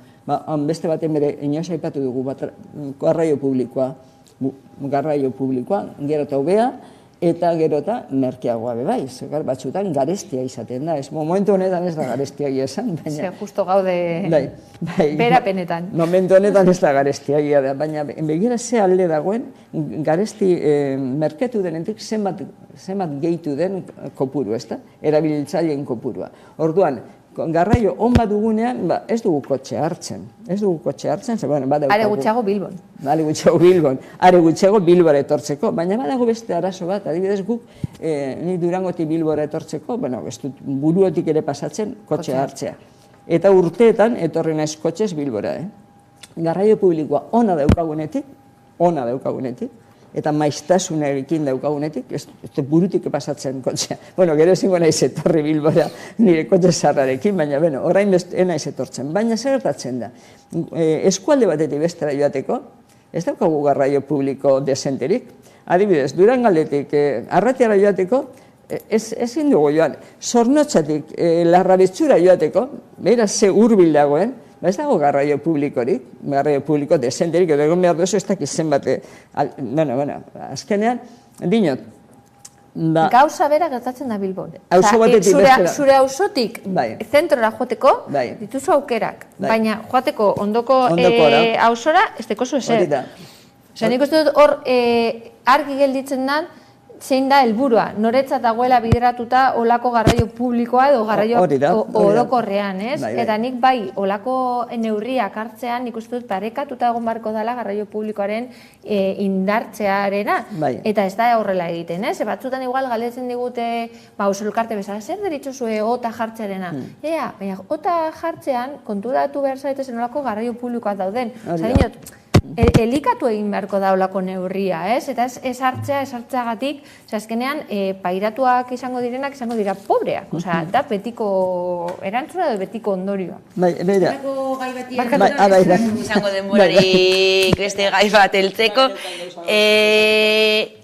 Beste baten bere, inoz aipatu dugu, garraio publikoa, gero eta hobea, eta gero eta merkeagoa bebai. Batzutan garestia izaten da. Momentu honetan ez da garestiagia esan. Ze, justo gaude berapenetan. Momentu honetan ez da garestiagia da, baina begira ze alde dagoen, garesti merketu denetik zenbat gehitu den kopuru, ez da? Erabiltzaileen kopurua. Orduan, garraio on bat dugunean, ez dugu kotxe hartzen. Are gutxiago Bilbon. Are gutxiago Bilbora etortzeko, baina badago beste arazo bat, adibidez guk, ni Durangoti Bilbora etortzeko, ez dut buruotik ere pasatzen kotxe hartzea. Eta urteetan etorri naiz kotxez Bilbora. Garraio publikoa ona daukagunetik, eta maiztasunarekin daukagunetik, ez burutik pasatzen kotxea. Gero ezingo naiz etorri Bilbora nire kotxe zarrarekin, baina orain naiz etortzen. Baina zer gertatzen da, eskualde batetik bestera joateko, ez daukagu garraio publiko desenterik. Adibidez, Durangaldetik Arratiara joateko, ezin dugu joan, Zornotzatik Larrabetzura joateko, beraz ze hurbil dagoen, ez dago garraio publiko desenterik, edo egon behar duzu ez dakiz zenbat, azkenean, dinot. Gauza bera gertatzen da Bilbon. Zure auzotik zentrora joateko dituzu aukerak, baina joateko ondoko auzora ez deko zu ezer. Nik uste dut hor argi gelditzen da zein da helburua, noretzat dagoela bideratuta olako garraio publikoa edo garraio orokorrean, ez? Eta nik bai, olako neurriak hartzean, nik uste dut parekatuta egon barko dela garraio publikoaren indartzearena. Eta ez da horrela egiten, ez? Batzutan igual galdetzen digute, oso elkarte bezala, zer deritzozue ota jartzearena? Baina ota jartzean konturatu behar zaitezen olako garraio publikoak dauden. Elikatu egin beharko da olako neurria, ez? Eta ez hartzeagatik, azkenean, pairatuak izango direnak izango dira pobreak. Da betiko erantzuna edo betiko ondorioa. Izango denborarik beste gai bat heltzeko.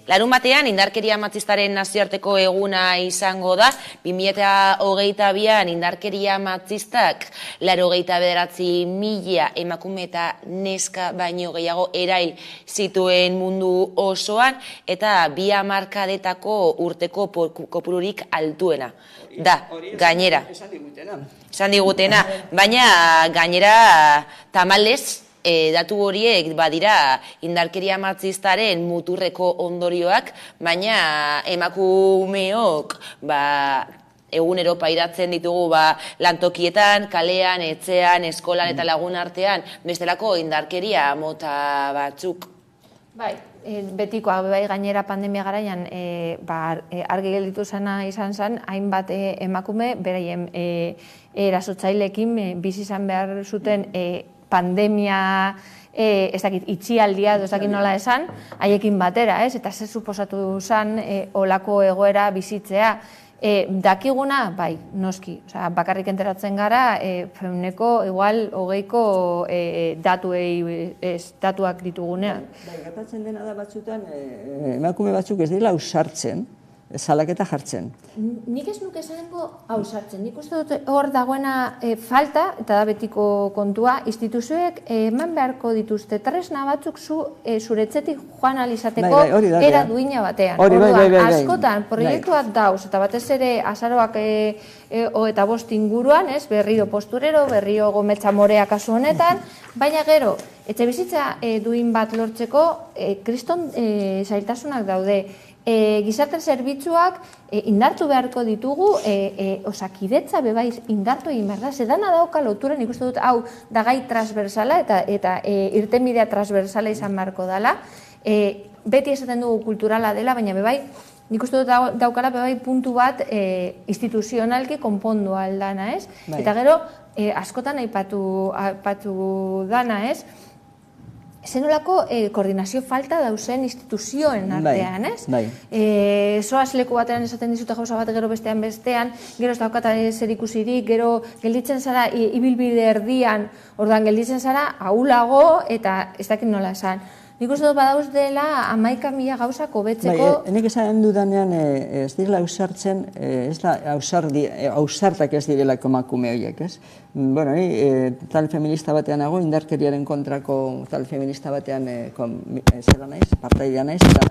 Larun batean, indarkeria matxistaren nazioarteko eguna izango da. 2022an indarkeria matxistak 89.000 emakume eta neska baino gehiago erail zituen mundu osoan, eta 2 hamarkadetako urteko kopururik altuena. Da, gainera. Esan digutena. Baina gainera tamalez, datu horiek badira indarkeria matxistaren muturreko ondorioak, baina emakumeok egunero pairatzen ditugu lantokietan, kalean, etxean, eskolan eta lagun artean, bestelako indarkeria mota batzuk. Bai, betikoa, bai gainera pandemia garaian argi gelditu zena izan zen, hainbat emakume, beraien erasotzaileekin bizi izan behar zuten pandemia, ez dakit, itxialdia, ez dakit nola esan, haiekin batera, eta ze suposatu zen olako egoera bizitzea. Dakiguna, bai, noski, bakarrik enteratzen gara, feuneko, igual, 20ko datuak ditugunean. Bai, gertatzen dena da batzutan, emakume batzuk ez dira ausartzen, salaketa jartzen. Nik ez nuke esango ausartzen. Nik uste dut hor dagoena falta, eta da betiko kontua, instituzioek eman beharko dituzte tresna batzuk zuretzetik joan alizateko era duina batean. Askotan, proiektu bat dauz, eta batez ere azaroak 25 inguruan, berriro posturero, berriro gometza morea kasu honetan, baina gero, etxe bizitza duin bat lortzeko, kriston zailtasunak daude. Gizarte zerbitzuak indartu beharko ditugu, osakidetza bebaiz indartu egin behar da, zedana dauka lotura, nik uste dut, hau da gai transversala eta irtenbidea transversala izan beharko dela. Beti esaten dugu kulturala dela, baina bebai, nik uste dut daukala bebai puntu bat instituzionalki konpondu aldana, ez? Eta gero, askotan aipatu dana, ez? Zenolako koordinazio falta dauzen instituzioen artean, ez? Zoaz leku batean esaten dizute gauza bat gero bestean, gero ez daukata zer ikusirik, gero gelditzen zara ibilbide erdian, orduan gelditzen zara ahulago eta ez dakit nola esan. Nik uste dut badauz dela 11.000 gauzak hobetzeko. Nik esan dudanean ez direla ausartzen, ez da ausartak ez direlako emakume horiek, ez? Bueno, tal feminista batean nago, indarkeriaren kontrako tal feminista batean zela naiz, partaidea naiz, eta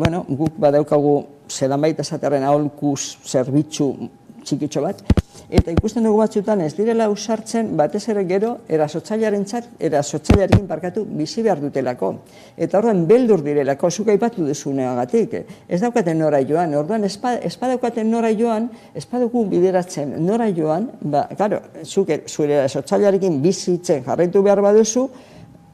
bueno, guk badaukagu zelan baita esaterren aholkuz zerbitzu txikitxo bat, eta ikusten dugu batzutan ez direla ausartzen batez ere gero erasotzailearekin bizi behar dutelako. Eta orduan beldur direlako, zuk aipatu duzuneagatik, ez daukaten nora joan, orduan ez badaukaten nora joan, ez badugu bideratzen nora joan, claro, zure erasotzailearekin bizitzen jarraitu behar baduzu,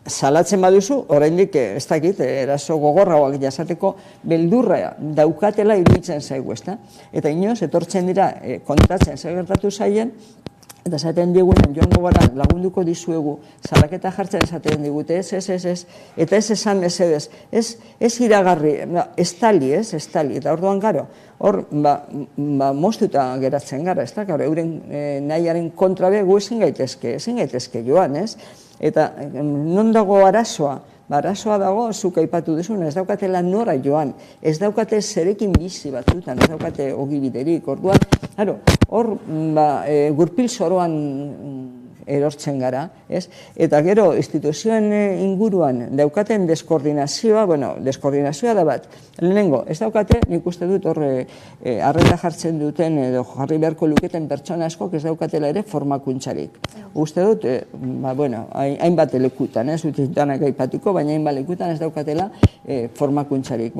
salatzen baduzu, oraindik ez dakit, eraso gogorragoak jasateko beldurra daukatela iruditzen zaigu, ezta? Eta inoz, etortzen dira, kontatzen zer gertatu zaien, eta esaten digunen, joango gara lagunduko dizuegu, salaketa jartzen esaten digute, ez, eta ez esan mesedez, ez iragarri, estali, eta orduan garo, hor, moztuta geratzen gara, ez da, euren nahiaren kontrabe gu ezin gaitezke joan, ez? Eta non dago arazoa? Arazoa dago, zuk aipatu duzun, ez daukatela nora joan, ez daukate zerekin bizi batzutan, ez daukate ogibiderik, orduan, hor gurpil zoroan erortzen gara, ez? Eta gero, instituzioen inguruan daukaten deskoordinazioa, deskoordinazioa da bat, lehenengo, ez daukate, nik uste dut horre arreta jartzen duten edo jarri beharko luketen pertsona askok ez daukatela ere formakuntzarik. Uste dut, hainbat lekutan, ez dut danak aipatiko, baina hainbat lekutan ez daukatela formakuntzarik.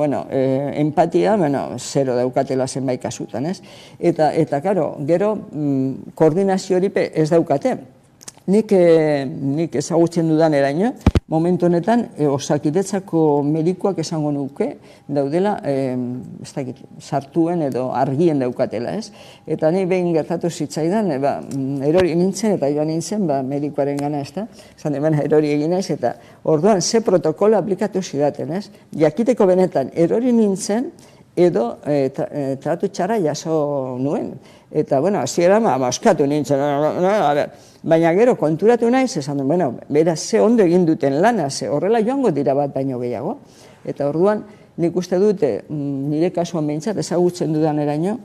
Empatia, zero daukatela zenbait kasutan, ez? Eta, karo, gero, koordinazio hori ez daukate. Nik ezagutzen dudan eraino, momentu honetan, osakidetzako medikuak esango nuke, daudela, sartuen edo argien daukatela, ez? Eta nik behin gertatu zitzaidan, erori nintzen eta joan nintzen, medikuaren gana, ez da? Zan hemen erori eginez, eta orduan ze protokolo aplikatu zidaten, ez? Jakiteko benetan, erori nintzen, edo tratu txarra jaso nuen. Eta, hasiera oskatu nintzen, baina gero konturatu naiz, esan duen, beraz, ze ondo egin duten lana, ze horrela joango dira bat baino gehiago. Eta orduan, nik uste dute, nire kasuan behintzat, ezagutzen dudan eraino,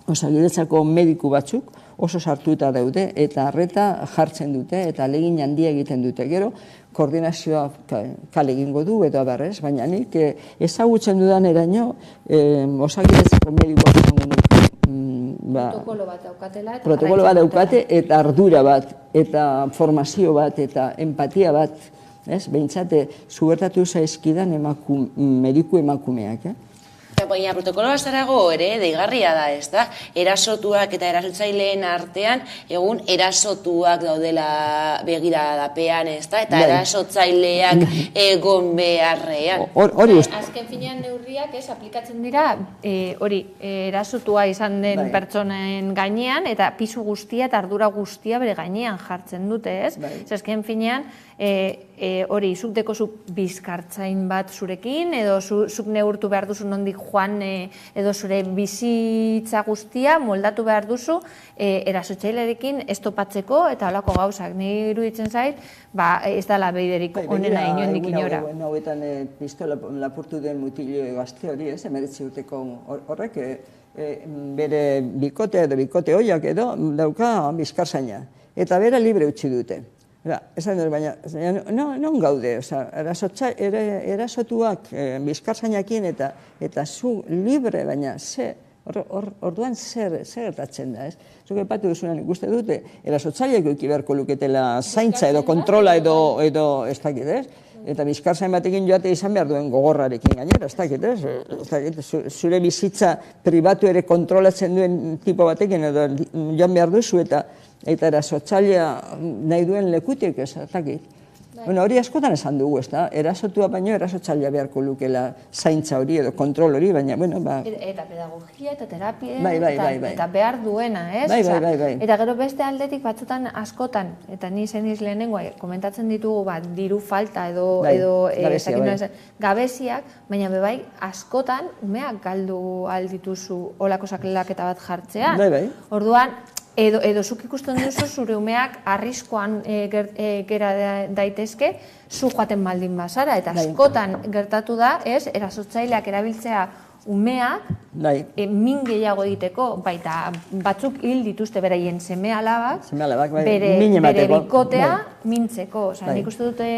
osakidetzako mediku batzuk oso sartuta daude, eta arreta jartzen dute, eta ahalegin handia egiten dute. Gero, koordinazioa kale egingo du, edo abarrez, baina nik ezagutzen dudan eraino, osakidetzako medikuak esango dute. Protokolo bat daukatela. Protokolo bat daukate, eta ardura bat, eta formazio bat, eta empatia bat, behintzate, zubertatu zaizkidan mediku emakumeak. baina protokolo bazarago ere, deigarria da, ez da? Erasotuak eta erasotzaileen artean, egun erasotuak daudela begiradapean, ez da? Eta erasotzaileak egon beharrean. Azken finean neurriak aplikatzen dira, erasotua izan den pertsonen gainean, eta pisu guztia eta ardura guztia bere gainean jartzen dute, ez? Azken finean, zuk dekozu bizkartzain bat zurekin, edo zuk neurtu behar duzu nondik joan, edo zure bizitza guztia moldatu behar duzu erasotzailearekin ez topatzeko eta holako gauzak. Ni iruditzen zait, ez dela biderik onena inondik inora. Hauetan pistola lapurtu den mutilio gazte hori, 19 urteko horrek, bere bikote edo bikote hoiak edo dauka bizkartzaina. Eta bera libre utzi dute. Esan dut, baina, non gaude, erasotuak bizkartzainakin eta zu libre, baina orduan zer gertatzen da, ez? Zuk epatu duzunan ikuste dute, erasotzaileak eki beharko luketela zaintza edo kontrola edo ez dakit, ez? Eta bizkartzain batekin joate izan behar duen gogorrarekin gainera, ez dakit, ez? Zure bizitza pribatu ere kontrolatzen duen tipo batekin edo joan behar duzu eta erasotzailea nahi duen lekutik, ez dakit. Hori askotan esan dugu, ez da? Erasotua baino erasotzailea beharko lukela zaintza hori edo kontrol hori, baina, Eta pedagogia eta terapia Bai. eta behar duena, ez? Bai. Eta gero beste aldetik batzutan askotan, eta ni zeniz lehenengo, komentatzen ditugu diru falta edo gabeziak, baina bebai askotan umeak galdu aldituzu olako sakelaketa bat jartzean. Orduan, edo zuk ikusten duzu zure umeak arriskoan gera daitezke zu joaten baldin bazara, eta askotan gertatu da, erasotzaileak erabiltzea umeak min gehiago egiteko, baita batzuk hil dituzte beraien seme-alabak, bere bikotea mintzeko. Nik uste dute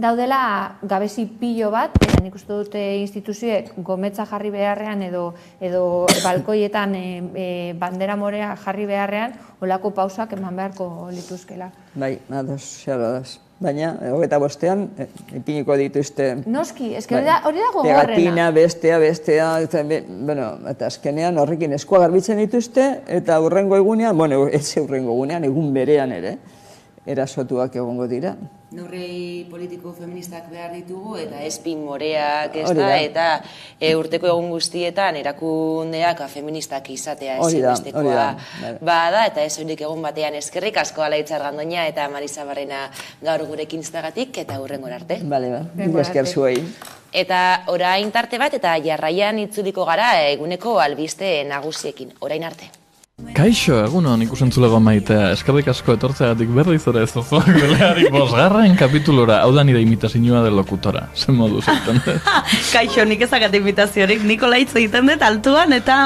daudela gabezi pilo bat, eta nik uste dute instituzioek gometza jarri beharrean edo balkoietan bandera morea jarri beharrean olako pausak eman beharko lituzkela. Bai, ados. Baina, 25ean, ipiniko dituzte... Noski, hori da gogorrena. Pegatina, bestea, eta azkenean horrekin eskua garbitzen dituzte, eta hurrengo egunean, egun berean ere, erasotuak egongo dira. Neurri politiko feministak behar ditugu eta espin moreak eta urteko egun guztietan erakundeak feministak izatea ezinbestekoa bada eta ez horiek egun batean eskerrik asko Alaitz Argandoña eta Marisa Barrena gaur gurekin izagatik eta hurrengora arte. Esker zuei. Eta orain tarte bat eta jarraian itzuliko gara eguneko albiste nagusiekin. Orain arte. Kaixo, egunon ikusentzulego maitea, eskerrik asko etortzeagatik berriz ere ez ozoak beleari 5. kapitulora, hau da nire imitazioa de lokutora, zen modu zaiten dut. Kaixo, nik ezakat imitaziorik, Niko Laitz egiten dut altuan eta